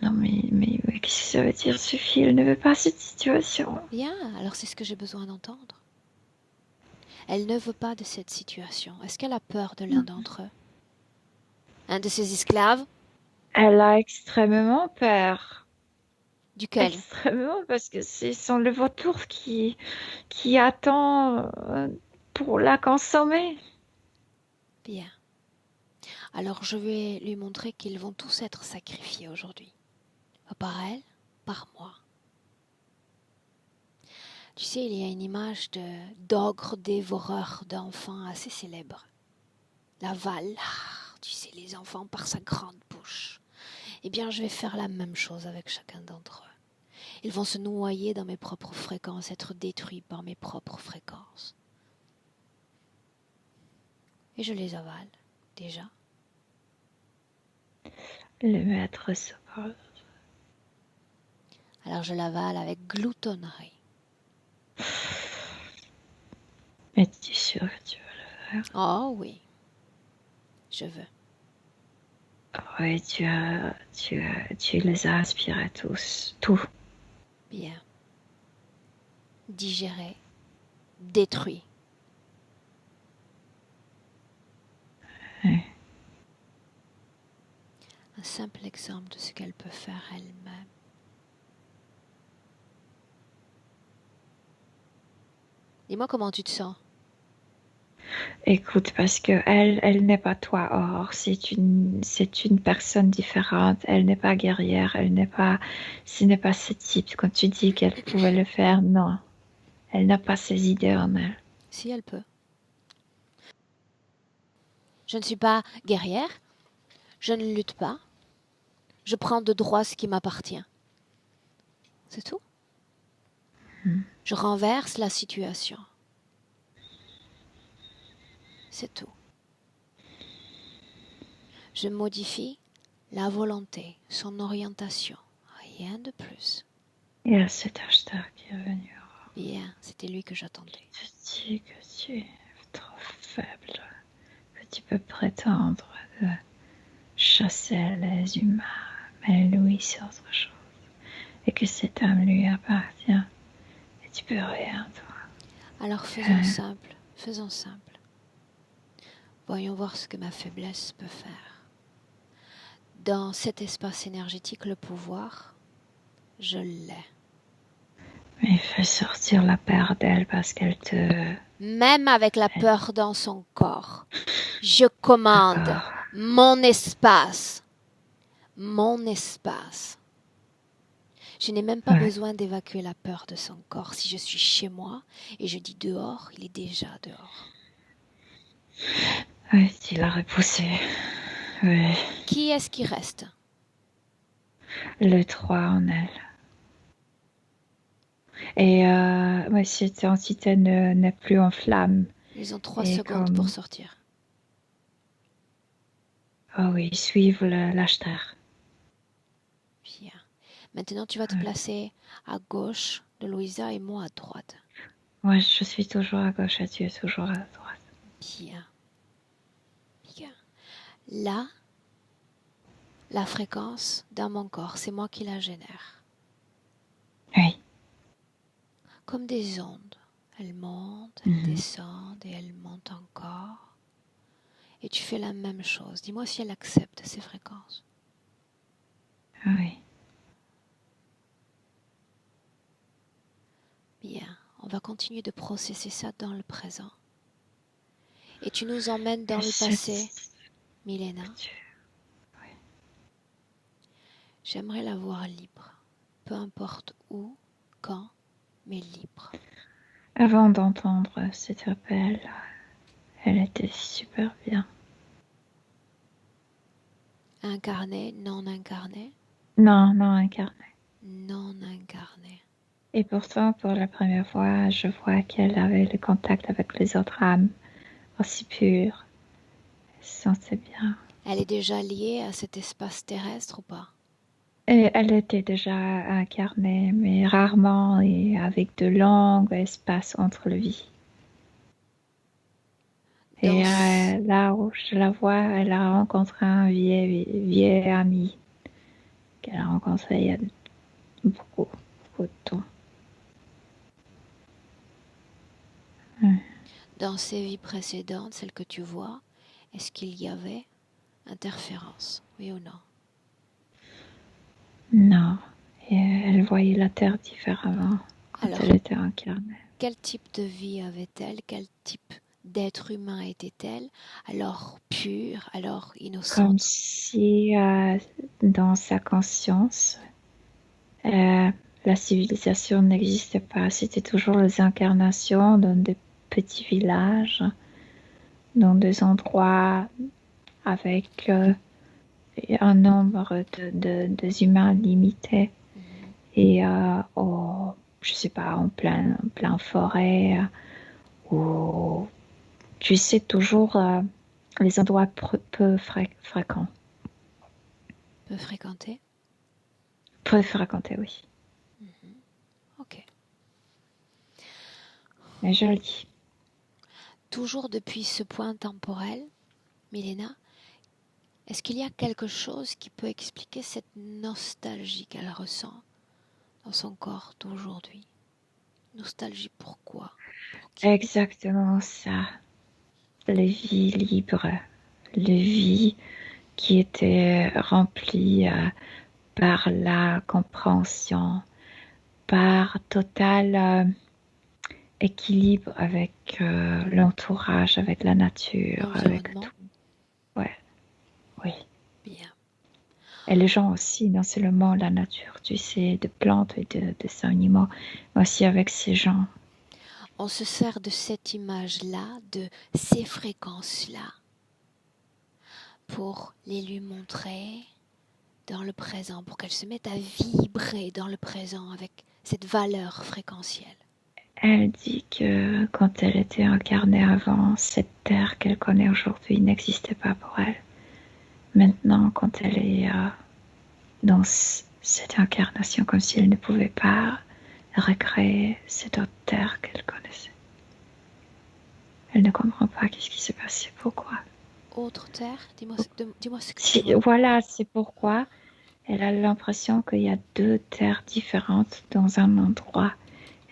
Non, mais qu'est-ce que ça veut dire suffit? Elle ne veut pas cette situation. Bien, alors c'est ce que j'ai besoin d'entendre. Elle ne veut pas de cette situation. Est-ce qu'elle a peur de l'un d'entre eux? Un de ses esclaves? Elle a extrêmement peur. Duquel? Extrêmement, parce que c'est son le vautour qui attend pour la consommer. Bien. Alors je vais lui montrer qu'ils vont tous être sacrifiés aujourd'hui. Pas par elle, par moi. Tu sais, il y a une image d'ogre dévoreur d'enfants assez célèbre. La Valhalla, tu sais, les enfants par sa grande bouche. Eh bien, je vais faire la même chose avec chacun d'entre eux. Ils vont se noyer dans mes propres fréquences, être détruits par mes propres fréquences. Et je les avale, déjà. Le maître sauvage. Alors je l'avale avec gloutonnerie. Es-tu sûr que tu veux le faire? Oh oui, je veux. Oui, tu les as inspirés tous. Tout. Bien. Digéré, détruit. Oui. Un simple exemple de ce qu'elle peut faire elle-même. Dis-moi comment tu te sens. Écoute, parce que elle n'est pas toi. Or, c'est une personne différente. Elle n'est pas guerrière. Ce n'est pas ce type. Quand tu dis qu'elle pouvait le faire, non. Elle n'a pas ces idées en elle. Si elle peut. Je ne suis pas guerrière. Je ne lutte pas. Je prends de droit ce qui m'appartient. C'est tout. Je renverse la situation. C'est tout. Je modifie la volonté, son orientation. Rien de plus. Il y a cet hashtag qui est venu. Bien, c'était lui que j'attendais. Tu dis que tu es trop faible, que tu peux prétendre de chasser les humains, mais lui c'est autre chose. Et que cette âme lui appartient. Et tu peux rien, toi. Alors faisons simple, faisons simple. Voyons voir ce que ma faiblesse peut faire. Dans cet espace énergétique, le pouvoir, je l'ai. Il fait sortir la peur d'elle parce qu'elle te... Même avec la peur dans son corps, je commande D'accord. mon espace. Mon espace. Je n'ai même pas Ouais. besoin d'évacuer la peur de son corps. Si je suis chez moi et je dis dehors, il est déjà dehors. Oui, tu l'as repoussé. Oui. Qui est-ce qui reste? Le 3 en elle. Et cette entité n'est plus en flamme. Ils ont 3 Et secondes pour sortir. Oh oui, suivre l'ashtar. Bien. Maintenant, tu vas te placer à gauche de Louisa et moi à droite. Moi, je suis toujours à gauche et tu es toujours à droite. Bien. Bien. Là, la fréquence dans mon corps, c'est moi qui la génère. Oui. Comme des ondes. Elles montent, elles descendent et elles montent encore. Et tu fais la même chose. Dis-moi si elle accepte ces fréquences. Oui. Bien, on va continuer de processer ça dans le présent. Et tu nous emmènes dans le passé, Milena. Oui. J'aimerais la voir libre. Peu importe où, quand, mais libre. Avant d'entendre cet appel, elle était super bien. Incarnée, non incarnée? Non, incarnée. Non incarnée. Et pourtant, pour la première fois, je vois qu'elle avait le contact avec les autres âmes, aussi pures. Elle se sentait bien. Elle est déjà liée à cet espace terrestre ou pas? Et elle était déjà incarnée, mais rarement et avec de longs espaces entre le vie. Et là où je la vois, elle a rencontré un vieil ami qu'elle a rencontré il y a beaucoup de temps. Dans ses vies précédentes, celles que tu vois, est-ce qu'il y avait interférence, oui ou non? Non, et elle voyait la Terre différemment quand Alors, elle était incarnée. Quel type de vie avait-elle? Quel type d'être humain était-elle? Alors pure, alors innocente? Comme si dans sa conscience, la civilisation n'existait pas. C'était toujours les incarnations dans des petits villages, dans des endroits avec un nombre de humains limité. Et je sais pas, en plein forêt, ou tu sais toujours les endroits peu fréquents. Peu fréquentée? Peu fréquentés, oui. Ok. Mais je le dis. Toujours depuis ce point temporel, Milena, est-ce qu'il y a quelque chose qui peut expliquer cette nostalgie qu'elle ressent dans son corps d'aujourd'hui? Nostalgie pourquoi? Exactement ça. Les vies libres, les vies qui étaient remplies par la compréhension, par total équilibre avec l'entourage, avec la nature, avec tout. Ouais, oui. Bien. Et les gens aussi, non seulement la nature, tu sais, de plantes et de animaux, mais aussi avec ces gens. On se sert de cette image-là, de ces fréquences-là, pour les lui montrer dans le présent, pour qu'elle se mette à vibrer dans le présent avec cette valeur fréquentielle. Elle dit que quand elle était incarnée avant, cette terre qu'elle connaît aujourd'hui n'existait pas pour elle. Maintenant, quand elle est dans cette incarnation, comme si elle ne pouvait pas recréer cette autre terre qu'elle connaissait. Elle ne comprend pas qu'est-ce qui s'est passé, pourquoi. Autre terre? Dis-moi ce que tu vois. Voilà, c'est pourquoi elle a l'impression qu'il y a deux terres différentes dans un endroit.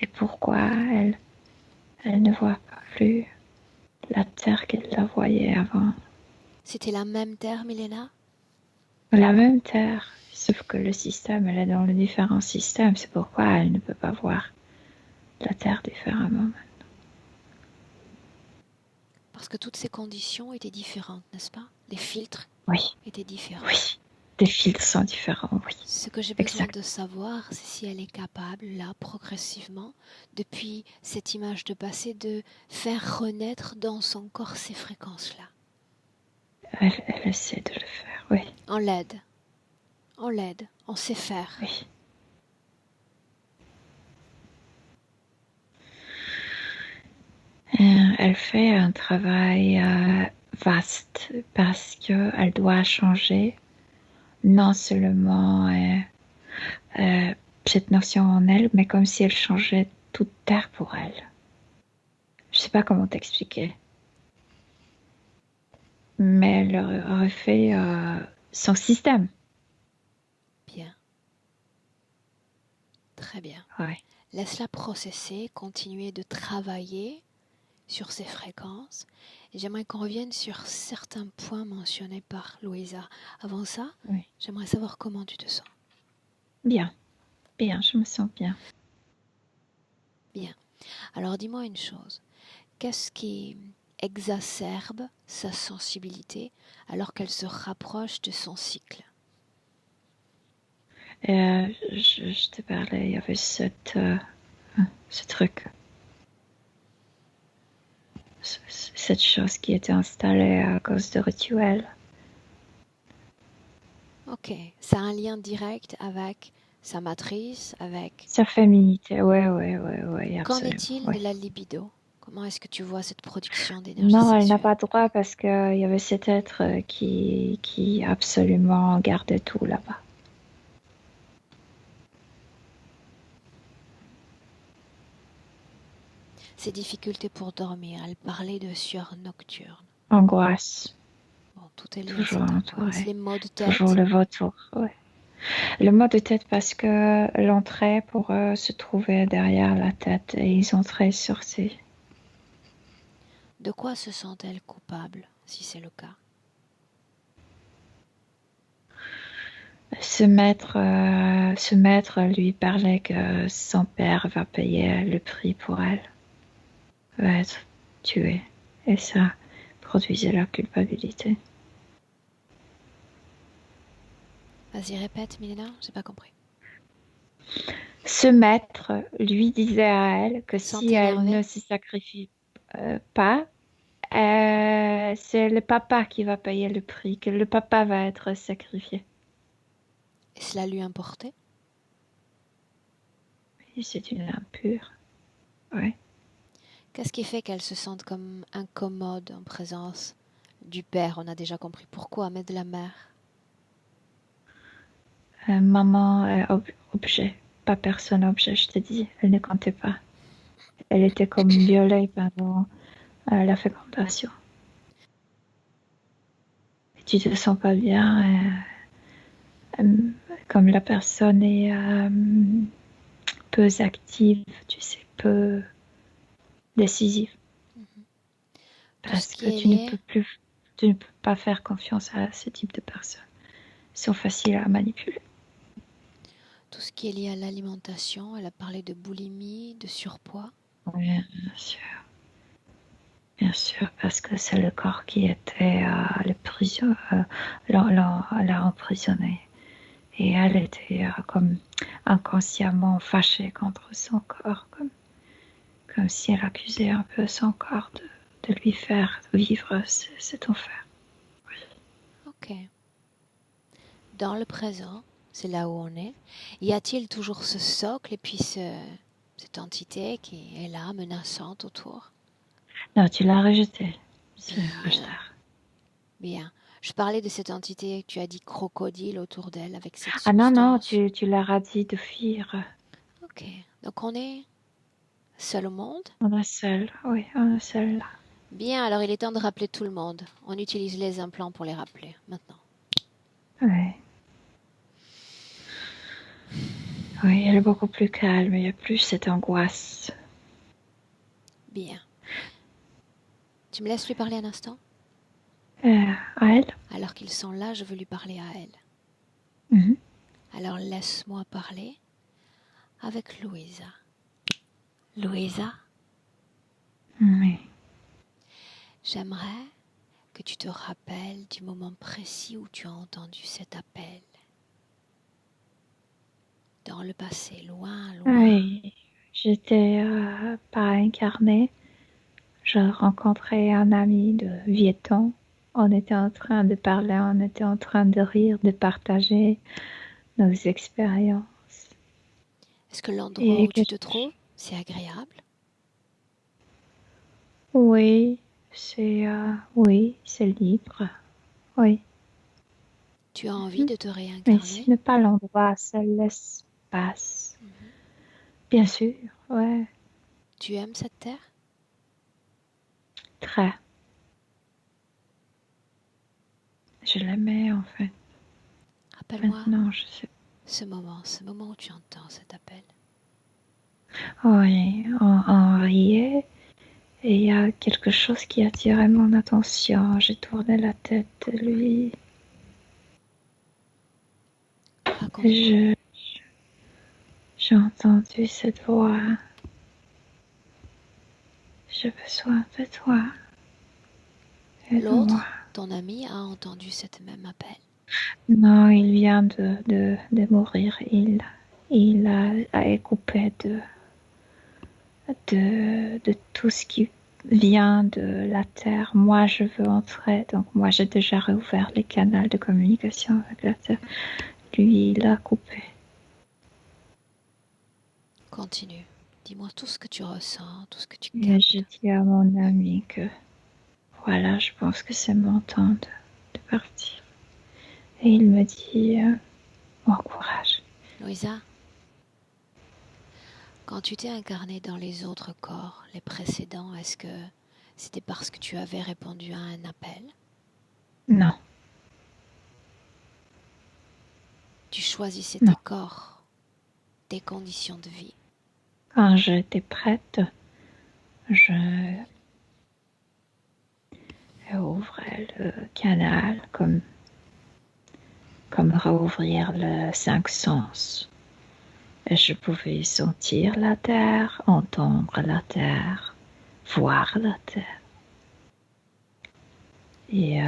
Et pourquoi elle ne voit plus la terre qu'elle la voyait avant. C'était la même terre, Milena? La même terre, sauf que le système, elle est dans le différent système. C'est pourquoi elle ne peut pas voir. la terre différemment. Parce que toutes ces conditions étaient différentes, n'est-ce pas? Les filtres Oui, étaient différents. oui. Des filtres sont différents, oui. Ce que j'ai besoin Exact. de savoir, c'est si elle est capable, là, progressivement, depuis cette image de passé, de faire renaître dans son corps ces fréquences-là. Elle essaie de le faire, oui. On l'aide. On l'aide. On sait faire. Oui. Elle fait un travail vaste parce qu'elle doit changer non seulement cette notion en elle, mais comme si elle changeait toute terre pour elle. Je ne sais pas comment t'expliquer. Mais elle refait son système. Bien. Très bien. Ouais. Laisse-la processer, continuer de travailler sur ces fréquences. Et j'aimerais qu'on revienne sur certains points mentionnés par Louisa. Avant ça, Oui. j'aimerais savoir comment tu te sens. Bien, bien, je me sens bien. Bien. Alors dis-moi une chose. Qu'est-ce qui exacerbe sa sensibilité alors qu'elle se rapproche de son cycle? Je te parlais, il y avait ce truc, cette chose qui était installée à cause de rituels. Ok, ça a un lien direct avec sa matrice, avec... Sa féminité, ouais, Qu'en absolument. est-il Ouais. de la libido? Comment est-ce que tu vois cette production d'énergie Non, elle n'a sexuelle? pas droit parce qu'il y avait cet être qui absolument gardait tout là-bas. Ses difficultés pour dormir, elle parlait de sueur nocturne. Angoisse, Bon, tout est lié à toujours cette angoisse. entourée. Les maux de Toujours tête, le vautour, ouais. Le mot de tête parce que l'entrée pour eux se trouvait derrière la tête et ils entraient sortaient. de quoi se sent-elle coupable, si c'est le cas? Ce maître lui parlait que son père va payer le prix pour elle, va être tué. Et ça produisait la culpabilité. Vas-y, répète, Milena, j'ai pas compris. Ce maître lui disait à elle que Sans si elle ne t'énerver? se sacrifie pas, c'est le papa qui va payer le prix, que le papa va être sacrifié. Et cela lui importait? Et c'est une impure. Ouais. Qu'est-ce qui fait qu'elle se sente comme incommode en présence du père? On a déjà compris pourquoi, mais de la mère. Maman, objet, pas personne objet, je te dis, elle ne comptait pas. Elle était comme violée pendant la fécondation. Et tu te sens pas bien, comme la personne est peu active, tu sais, peu décisive. Mhm. Tout ce Parce qui que est lié, tu ne peux pas faire confiance à ce type de personnes. Ils sont faciles à manipuler. tout ce qui est lié à l'alimentation, elle a parlé de boulimie, de surpoids. Oui, bien sûr, parce que c'est le corps qui était l'a emprisonnée. Et elle était comme inconsciemment fâchée contre son corps, comme si elle accusait un peu son corps de lui faire vivre cet enfer. Ok. Dans le présent, c'est là où on est. Y a-t-il toujours ce socle et puis cette entité qui est là, menaçante autour? Non, tu l'as rejeté. C'est rejeté. Bien, bien. Je parlais de cette entité que tu as dit crocodile autour d'elle avec cette Ah non, non, substance. tu leur as dit de fuir. Ok. Donc on est seul au monde? On est seul, oui, on est seul là. Bien, alors il est temps de rappeler tout le monde. On utilise les implants pour les rappeler, maintenant. Oui. Oui, elle est beaucoup plus calme, il n'y a plus cette angoisse. Bien. Tu me laisses lui parler un instant? À elle. Alors qu'ils sont là, je veux lui parler à elle. Alors laisse-moi parler avec Louisa. Louisa, Oui. j'aimerais que tu te rappelles du moment précis où tu as entendu cet appel. Dans le passé, loin, loin. Oui. J'étais pas incarnée. Je rencontrais un ami de Vietnam. On était en train de parler, on était en train de rire, de partager nos expériences. Est-ce que l'endroit Et où tu te trouves, c'est agréable? oui, oui, c'est libre. Oui. Tu as envie de te Mais ce réincarner? n'est pas l'endroit, c'est l'espace. Mhm. Bien sûr, ouais, Tu aimes cette terre? très. Je l'aimais en fait. Rappelle-moi Maintenant, je sais. ce moment où tu entends cet appel. Oui, on riait et il y a quelque chose qui attirait mon attention. J'ai tourné la tête de lui. Raconte-moi. J'ai entendu cette voix. J'ai besoin de toi. Aide-moi. L'autre, ton ami, a entendu cet même appel. Non, il vient de mourir. Il a coupé de tout ce qui vient de la Terre. Moi, je veux entrer. Donc, moi, j'ai déjà réouvert les canaux de communication avec la Terre. Lui, il a coupé. Continue. Dis-moi tout ce que tu ressens, tout ce que tu Et captes. j'ai dit à mon ami que voilà, je pense que c'est mon temps de partir. Et il me dit bon courage. Louisa, quand tu t'es incarnée dans les autres corps, les précédents, est-ce que c'était parce que tu avais répondu à un appel? Non, Tu choisissais tes non. corps, tes conditions de vie. Quand j'étais prête, je ouvrais le canal comme rouvrir le cinq sens. Et je pouvais sentir la terre, entendre la terre, voir la terre. Et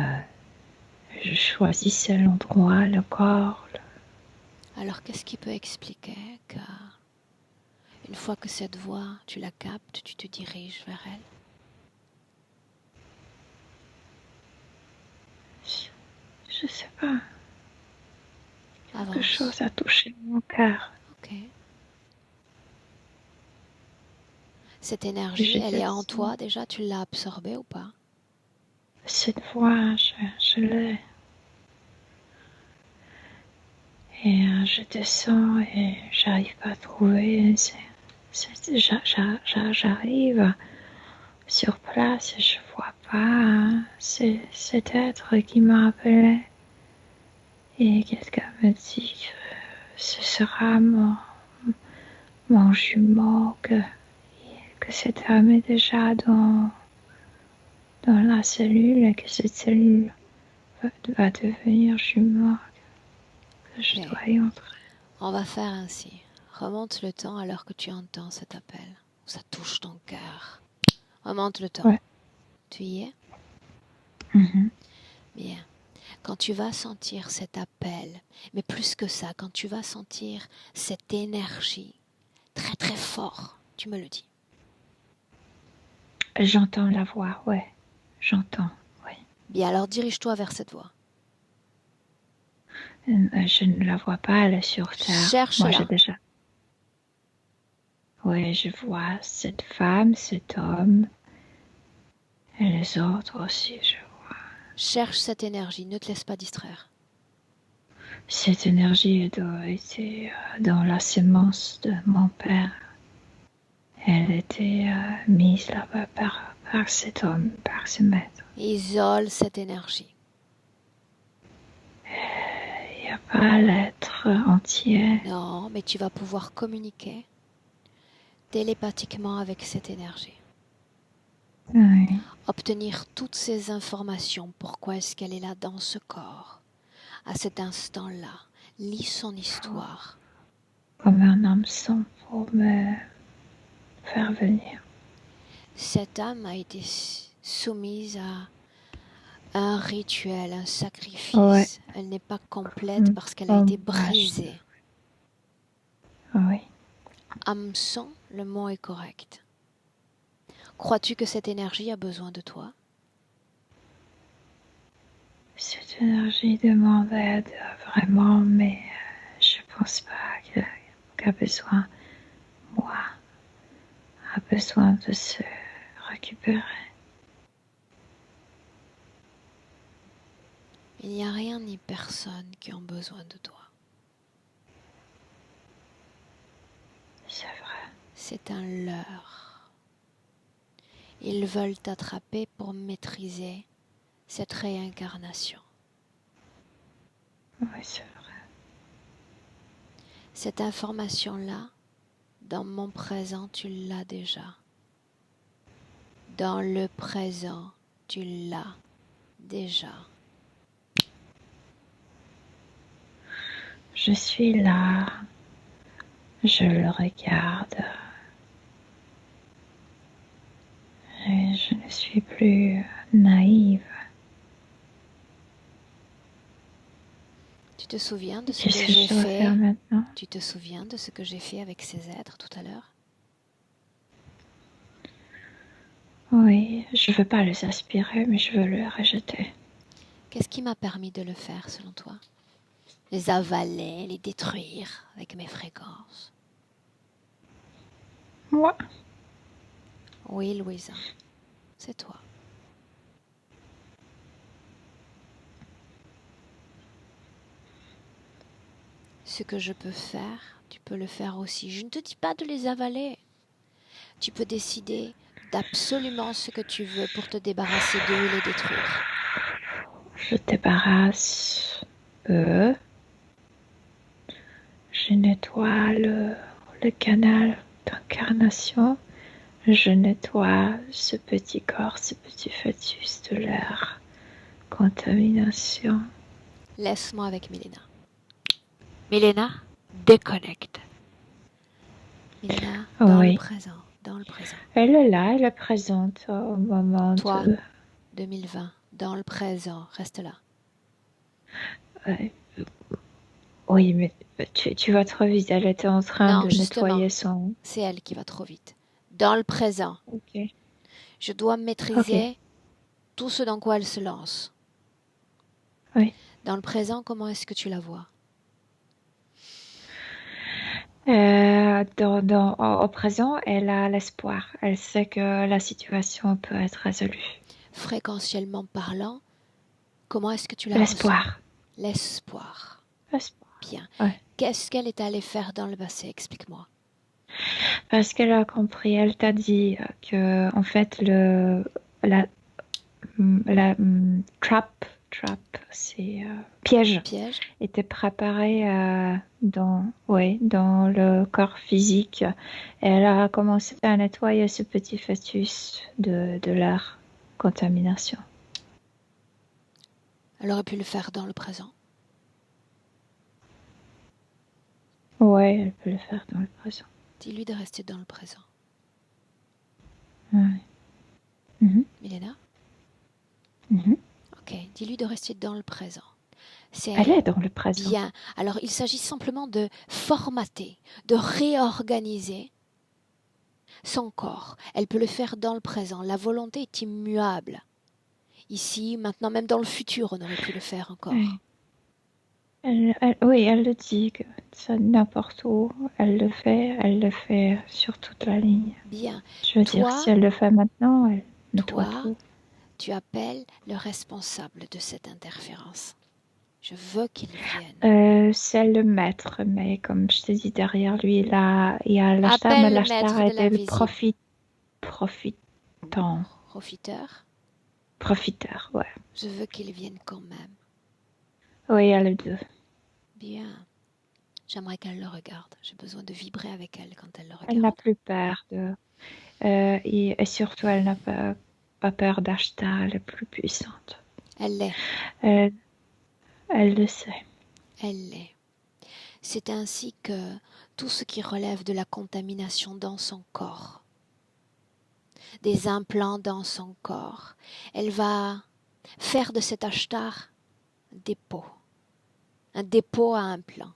je choisissais l'endroit, le corps. Alors qu'est-ce qui peut expliquer que, une fois que cette voix, tu la captes, tu te diriges vers elle? Je sais pas, quelque Avance. chose a touché mon cœur. Ok. Cette énergie, elle J'étais est en toi déjà, tu l'as absorbée ou pas? cette voix, je l'ai. Et je descends et j'arrive pas à trouver. J'arrive sur place et je vois pas cet être qui m'a appelé. Et quelqu'un me dit que ce sera mon jumeau, que cet homme est déjà dans la cellule et que cette cellule va devenir jumeau, que je Ok. dois y entrer. On va faire ainsi. Remonte le temps alors que tu entends cet appel. Ça touche ton cœur. Remonte le temps. Ouais. Tu y es? Mhm. Bien. Quand tu vas sentir cet appel, mais plus que ça, quand tu vas sentir cette énergie très très fort, tu me le dis. J'entends la voix, ouais. J'entends, oui. Bien, alors dirige-toi vers cette voix. Je ne la vois pas, elle est sur terre. Moi, j'ai Cherche-la. déjà. Oui, je vois cette femme, cet homme, et les autres aussi, je vois. Cherche cette énergie, ne te laisse pas distraire. Cette énergie doit être dans la sémence de mon père. Elle était mise là-bas par cet homme, par ce maître. Isole cette énergie. Il n'y a pas l'être entier. Non, mais tu vas pouvoir communiquer télépathiquement avec cette énergie. Oui. Obtenir toutes ces informations. Pourquoi est-ce qu'elle est là dans ce corps, à cet instant-là? Lis son histoire. Comme un hameçon pour me faire venir. Cette âme a été soumise à un rituel, un sacrifice. Ouais. Elle n'est pas complète parce qu'elle a Oh, été brisée. Oui. Hameçon, le mot est correct. Crois-tu que cette énergie a besoin de toi? Cette énergie demande aide, vraiment, mais je pense pas qu'elle a besoin. Moi, a besoin de se récupérer. Il n'y a rien ni personne qui ont besoin de toi. C'est vrai. C'est un leurre. Ils veulent t'attraper pour maîtriser cette réincarnation. Oui, c'est vrai. Cette information-là, dans mon présent, tu l'as déjà. Dans le présent, tu l'as déjà. Je suis là, je le regarde et je ne suis plus naïve. Tu te souviens de ce Qu'est-ce que que j'ai je dois fait? faire maintenant? Tu te souviens de ce que j'ai fait avec ces êtres tout à l'heure? Oui, je ne veux pas les aspirer, mais je veux les rejeter. Qu'est-ce qui m'a permis de le faire selon toi? Les avaler, les détruire avec mes fréquences. Moi? Oui, Louisa, c'est toi. Ce que je peux faire, tu peux le faire aussi. Je ne te dis pas de les avaler. Tu peux décider d'absolument ce que tu veux pour te débarrasser d'eux et les détruire. Je débarrasse eux. Je nettoie le canal d'incarnation. Je nettoie ce petit corps, ce petit fœtus de leur contamination. Laisse-moi avec Milena. Milena, déconnecte. Milena, dans le Oui. présent, dans le présent. Elle est là, elle est présente au moment Toi, de... 2020, dans le présent, reste là. Oui, mais tu vas trop vite. Elle était en train Non, de justement, nettoyer son... c'est elle qui va trop vite. Dans le présent, Ok. je dois Ok. maîtriser tout ce dans quoi elle se lance. Oui. Dans le présent, comment est-ce que tu la vois? Au présent, elle a l'espoir. Elle sait que la situation peut être résolue. Fréquentiellement parlant, comment est-ce que tu la ressens? L'espoir. L'espoir. L'espoir. Bien. Ouais. Qu'est-ce qu'elle est allée faire dans le passé? Explique-moi. Parce qu'elle a compris, elle t'a dit que, en fait, la trap, c'est piège, Piège? était préparé dans le corps physique. Elle a commencé à nettoyer ce petit fœtus de leur contamination. Elle aurait pu le faire dans le présent. Ouais, elle peut le faire dans le présent. Dis-lui de rester dans le présent. Ouais. Mm-hmm. Milena? Mm-hmm. Ok, dis-lui de rester dans le présent. Elle est dans le présent. Bien. Alors, il s'agit simplement de formater, de réorganiser son corps. Elle peut le faire dans le présent. La volonté est immuable. Ici, maintenant, même dans le futur, on aurait pu le faire encore. Oui. Elle le dit que ça n'importe où, elle le fait sur toute la ligne. Bien. Je veux dire, si elle le fait maintenant, elle nettoie tout. Tu appelles le responsable de cette interférence. Je veux qu'il vienne. C'est le maître, mais comme je t'ai dit, derrière lui, il y a l'ashtar, mais Appelle le l'ashtar maître de était le l'invisible. profitant. Profiteur, ouais. Je veux qu'il vienne quand même. Oui, il y a les deux. Bien. J'aimerais qu'elle le regarde. J'ai besoin de vibrer avec elle quand elle le regarde. Elle n'a plus peur et surtout, elle n'a pas peur d'Ashtar, elle est plus puissante. Elle l'est. Elle le sait. Elle l'est. C'est ainsi que tout ce qui relève de la contamination dans son corps des implants dans son corps. Elle va faire de cet ashtar un dépôt à implants.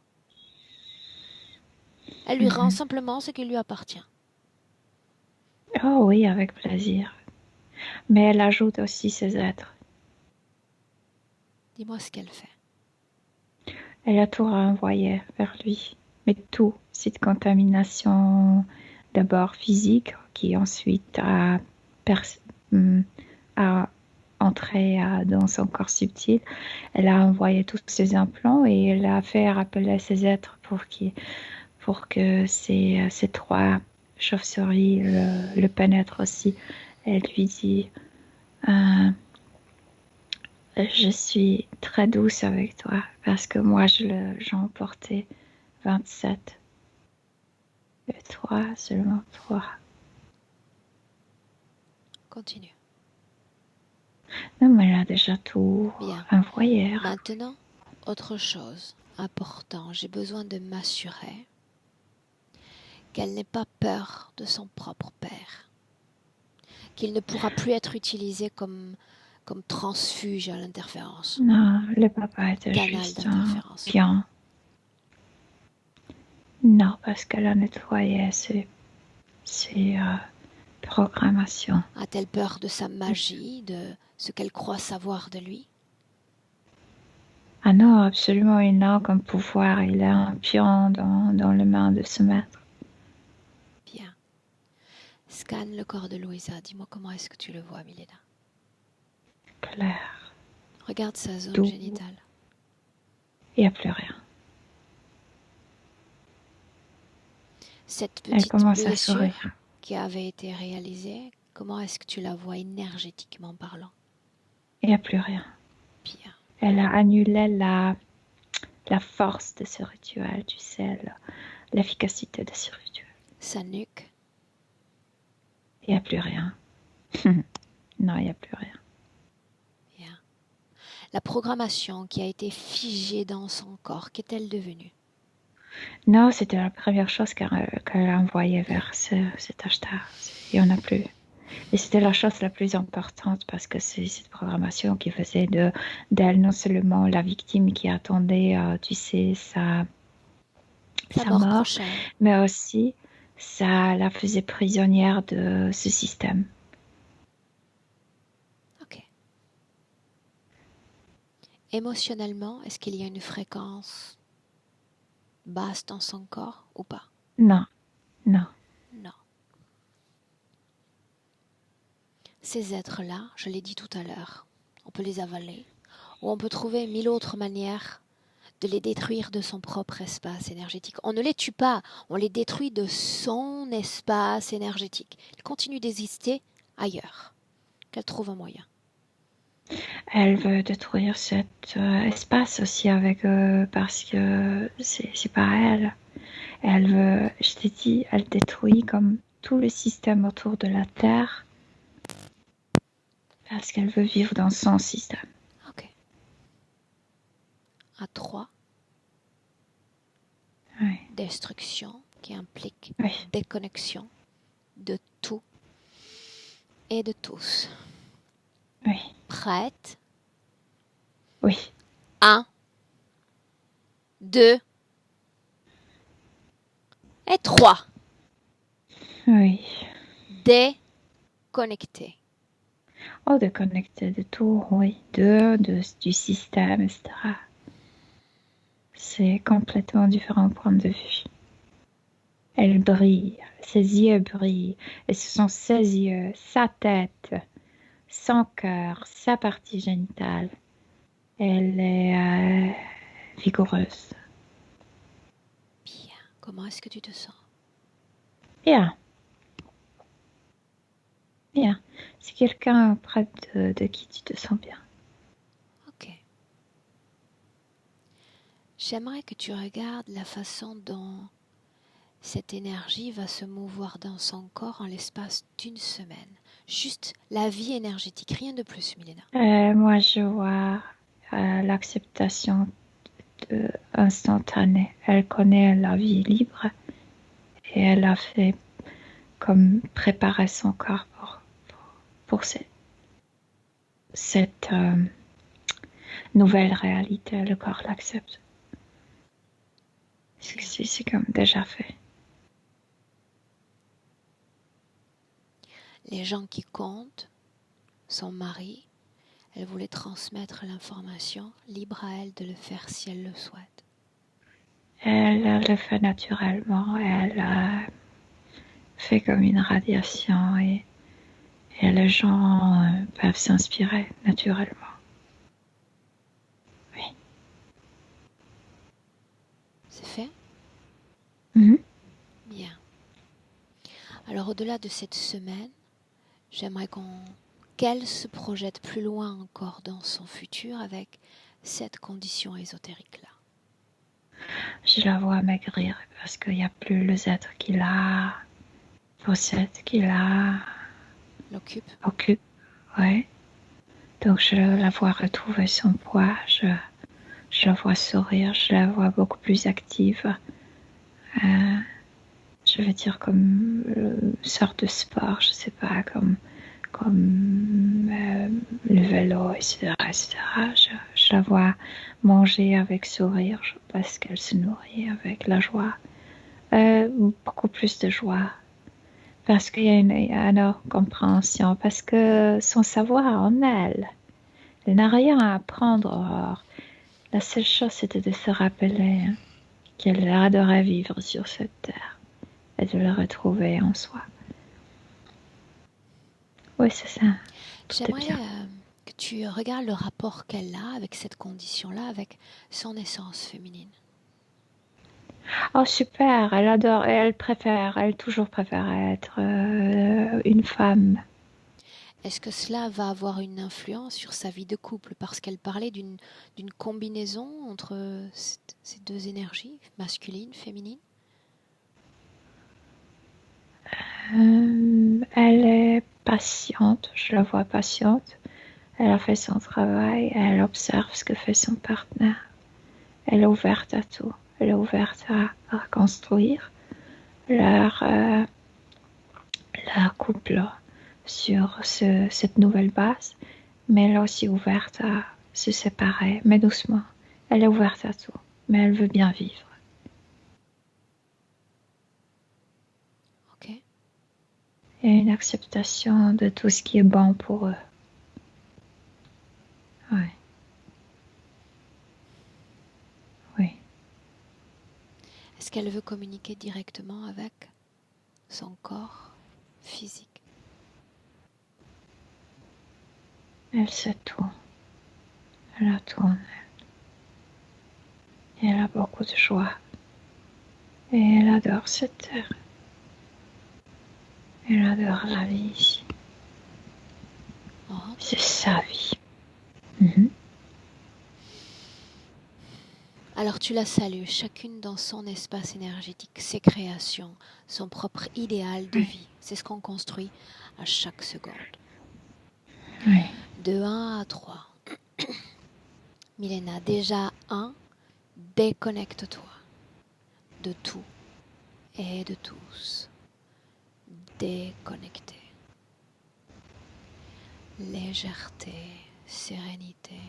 Elle lui rend simplement ce qui lui appartient. Oh oui, avec plaisir. Mais elle ajoute aussi ses êtres. Dis-moi ce qu'elle fait. Elle a tout renvoyé vers lui. Mais tout, cette contamination d'abord physique qui ensuite a entré dans son corps subtil. Elle a envoyé tous ses implants et elle a fait rappeler ses êtres pour que ces trois chauves-souris le pénètrent aussi. Elle lui dit je suis très douce avec toi parce que moi j'en portais 27 et toi seulement 3. Continue. Non, mais elle a déjà tout Bien. envoyé. Maintenant, autre chose important. J'ai besoin de m'assurer qu'elle n'ait pas peur de son propre père. Qu'il ne pourra plus être utilisé comme transfuge à l'interférence. Non, le papa était Canal juste d'interférence. bien. Non, parce qu'elle a nettoyé ses programmations. A-t-elle peur de sa magie, de ce qu'elle croit savoir de lui? Ah non, absolument, il n'a aucun pouvoir. Il a un pion dans les mains de ce maître. Bien. Scanne le corps de Louisa. Dis-moi comment est-ce que tu le vois, Milena. Clair. Regarde sa zone Doux. génitale. Il n'y a plus rien. Cette Elle petite commence à blessure sourire. qui avait été réalisée, comment est-ce que tu la vois énergétiquement parlant? Il n'y a plus rien. Bien. Elle a annulé la force de ce rituel, tu sais, l'efficacité de ce rituel. Sa nuque? Il n'y a plus rien. Non, il n'y a plus rien. Bien. La programmation qui a été figée dans son corps, qu'est-elle devenue? Non, c'était la première chose qu'elle a envoyée vers cet ashtar. Il n'y en a plus. Et c'était la chose la plus importante parce que c'est cette programmation qui faisait d'elle non seulement la victime qui attendait, tu sais, sa mort, mais aussi ça la faisait prisonnière de ce système. Ok. Émotionnellement, est-ce qu'il y a une fréquence basse dans son corps ou pas? Non, non. Non. Ces êtres-là, je l'ai dit tout à l'heure, on peut les avaler ou on peut trouver 1000 autres manières de les détruire de son propre espace énergétique. On ne les tue pas, on les détruit de son espace énergétique. Ils continuent d'exister ailleurs. Qu'elle trouve un moyen. Elle veut détruire cet espace aussi avec parce que c'est pas elle. Elle veut, je t'ai dit, elle détruit comme tout le système autour de la Terre parce qu'elle veut vivre dans son système. Ok. À 3. Oui. Destruction qui implique Oui. déconnexion de tout et de tous. Oui. Prête? Oui. 1, 2 et 3. Oui. Déconnecté. Oh, déconnecté de tout, oui. Du système, etc. C'est complètement différent point de vue. Elle brille, ses yeux brillent, et ce sont ses yeux, sa tête, son cœur, sa partie génitale. Elle est vigoureuse. Bien. Comment est-ce que tu te sens? Bien. Bien. C'est quelqu'un près de qui tu te sens bien. Ok. J'aimerais que tu regardes la façon dont cette énergie va se mouvoir dans son corps en l'espace d'une semaine. Juste la vie énergétique, rien de plus, Milena. Moi, je vois l'acceptation instantanée. Elle connaît la vie libre et elle a fait comme préparer son corps pour cette nouvelle réalité, le corps l'accepte. C'est comme déjà fait. Les gens qui comptent, son mari, elle voulait transmettre l'information, libre à elle de le faire si elle le souhaite. Elle le fait naturellement, elle fait comme une radiation et les gens peuvent s'inspirer naturellement. Oui. C'est fait? Mm-hmm. Bien. Alors au-delà de cette semaine, j'aimerais qu'elle se projette plus loin encore dans son futur avec cette condition ésotérique-là. Je la vois maigrir parce qu'il n'y a plus les êtres qui la possèdent, qui la occupent. Ouais. Donc je la vois retrouver son poids, je la vois sourire, je la vois beaucoup plus active. Je veux dire comme une sorte de sport, je sais pas, comme le vélo, etc. etc. Je la vois manger avec sourire parce qu'elle se nourrit avec la joie. Beaucoup plus de joie. Parce qu'il y a une compréhension, parce que son savoir en elle n'a rien à apprendre. Or, la seule chose, c'était de se rappeler qu'elle adorait vivre sur cette terre et de le retrouver en soi. Oui, c'est ça. J'aimerais que tu regardes le rapport qu'elle a avec cette condition-là, avec son essence féminine. Oh super, elle adore, elle toujours préfère être une femme. Est-ce que cela va avoir une influence sur sa vie de couple? Parce qu'elle parlait d'une combinaison entre ces deux énergies, masculine, féminine. Elle est patiente, je la vois patiente. Elle a fait son travail, elle observe ce que fait son partenaire. Elle est ouverte à tout. Elle est ouverte à reconstruire leur couple sur cette nouvelle base, mais elle est aussi ouverte à se séparer, mais doucement. Elle est ouverte à tout, mais elle veut bien vivre. Ok. Il y a une acceptation de tout ce qui est bon pour eux. Ouais. Oui. Est-ce qu'elle veut communiquer directement avec son corps physique? Elle sait tout. Elle a tout en elle. Et elle a beaucoup de joie. Et elle adore cette terre. Elle adore la vie ici. Oh. C'est sa vie. Mm-hmm. Alors tu la salues, chacune dans son espace énergétique, ses créations, son propre idéal de vie. C'est ce qu'on construit à chaque seconde. Oui. De 1 à 3. Milena, déjà 1, déconnecte-toi de tout et de tous. Déconnecté. Légèreté, sérénité.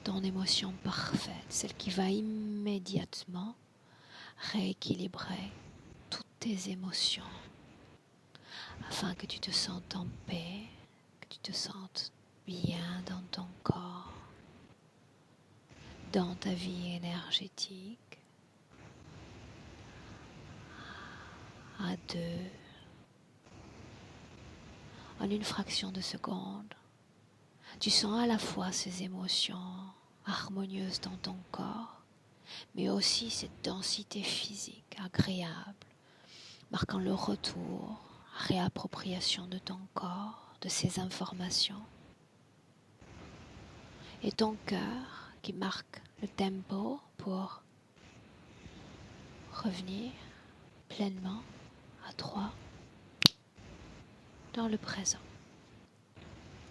Ton émotion parfaite, celle qui va immédiatement rééquilibrer toutes tes émotions afin que tu te sentes en paix, que tu te sentes bien dans ton corps, dans ta vie énergétique, à deux, en une fraction de seconde. Tu sens à la fois ces émotions harmonieuses dans ton corps, mais aussi cette densité physique agréable, marquant le retour, réappropriation de ton corps, de ces informations. Et ton cœur qui marque le tempo pour revenir pleinement à 3 dans le présent.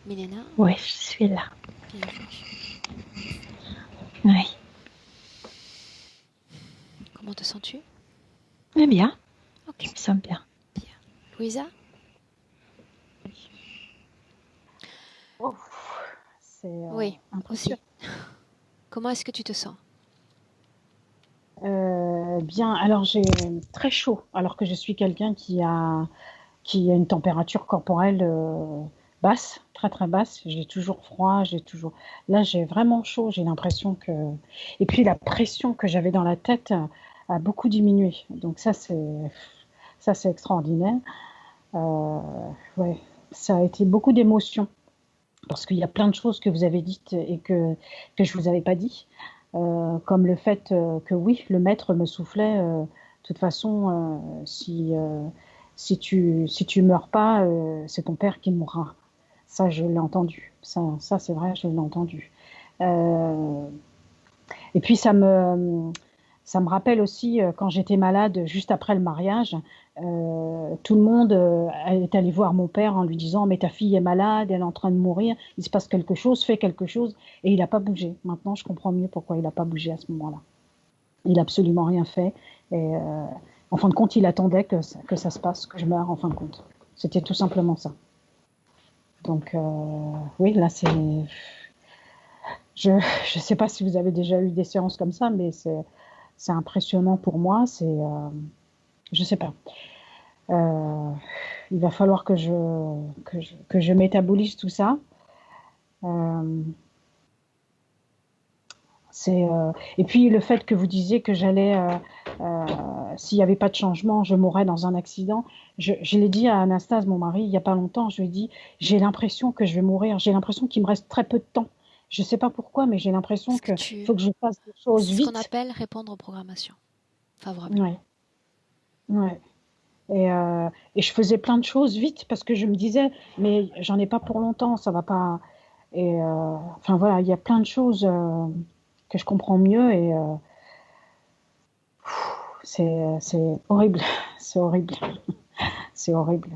Milena? Oui, je suis là. Bienvenue. Oui. Comment te sens-tu? Mais bien. Ok. Je me sens bien. Bien. Louisa? Oui, impression. aussi. Comment est-ce que tu te sens? Bien, alors j'ai très chaud, alors que je suis quelqu'un qui a une température corporelle basse, très très basse. J'ai toujours froid, j'ai toujours. Là, j'ai vraiment chaud. J'ai l'impression que. Et puis la pression que j'avais dans la tête a beaucoup diminué. Donc ça c'est extraordinaire. Euh, ouais, ça a été beaucoup d'émotions parce qu'il y a plein de choses que vous avez dites et que je vous avais pas dit. Comme le fait que oui, le maître me soufflait, de toute façon, si tu meurs pas, c'est ton père qui mourra. Ça, je l'ai entendu. Ça c'est vrai, je l'ai entendu. Euh, et puis ça me rappelle aussi quand j'étais malade juste après le mariage, tout le monde est allé voir mon père en lui disant mais ta fille est malade, elle est en train de mourir, il se passe quelque chose, fais quelque chose, et il n'a pas bougé. Maintenant, je comprends mieux pourquoi il n'a pas bougé à ce moment-là. Il n'a absolument rien fait, et en fin de compte, il attendait que ça se passe, que je meure en fin de compte. C'était tout simplement ça. Donc oui, là je ne sais pas si vous avez déjà eu des séances comme ça, mais c'est impressionnant pour moi. Je sais pas. Euh, il va falloir que je métabolise tout ça. Euh, et puis le fait que vous disiez que s'il n'y avait pas de changement, je mourrais dans un accident. Je l'ai dit à Anastase, mon mari, il n'y a pas longtemps. Je lui ai dit, j'ai l'impression que je vais mourir. J'ai l'impression qu'il me reste très peu de temps. Je ne sais pas pourquoi, mais j'ai l'impression Est-ce que qu'il faut que je fasse des choses c'est ce qu'on vite. appelle répondre aux programmations Ouais, favorablement. ouais. Et je faisais plein de choses vite parce que je me disais, mais j'en ai pas pour longtemps, ça va pas. Et enfin voilà, il y a plein de choses que je comprends mieux et c'est horrible, c'est horrible, c'est horrible.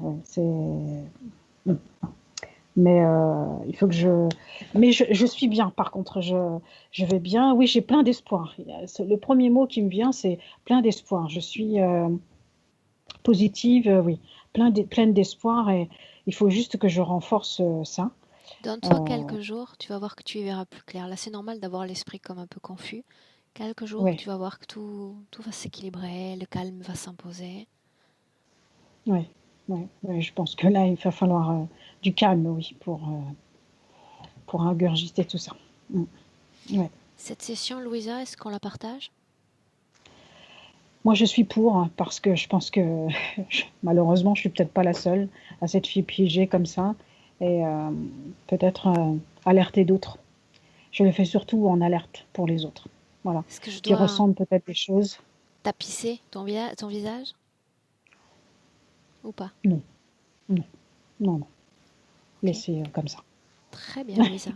Ouais. Mais il faut que je. Mais je suis bien. Par contre, je vais bien. Oui, j'ai plein d'espoir. Le premier mot qui me vient, c'est plein d'espoir. Je suis positive, oui, pleine d'espoir et il faut juste que je renforce ça. Donne-toi Euh, quelques jours, tu vas voir que tu y verras plus clair. Là, c'est normal d'avoir l'esprit comme un peu confus. Quelques jours, oui, tu vas voir que tout va s'équilibrer, le calme va s'imposer. oui, oui, oui, je pense que là, il va falloir du calme, oui, pour ingurgiter tout ça. Mm, ouais. Cette session, Louisa, est-ce qu'on la partage? Moi, je suis pour parce que je pense que malheureusement, je suis peut-être pas la seule à s'être fait piéger comme ça et peut-être alerter d'autres. Je le fais surtout en alerte pour les autres, voilà, Est-ce que je qui dois ressentent peut-être des choses. tapisser ton visage ou pas? Non, non, non, non. Ok, Laissez comme ça. très bien, Louisa.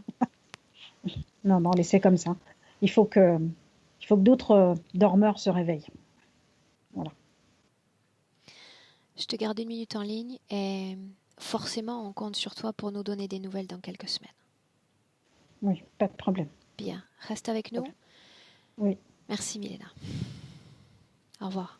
Non, non, laissez comme ça. Il faut que d'autres dormeurs se réveillent. Voilà. Je te garde une minute en ligne et forcément, on compte sur toi pour nous donner des nouvelles dans quelques semaines. Oui, pas de problème. Bien, reste avec nous. Oui. Merci, Milena. Au revoir.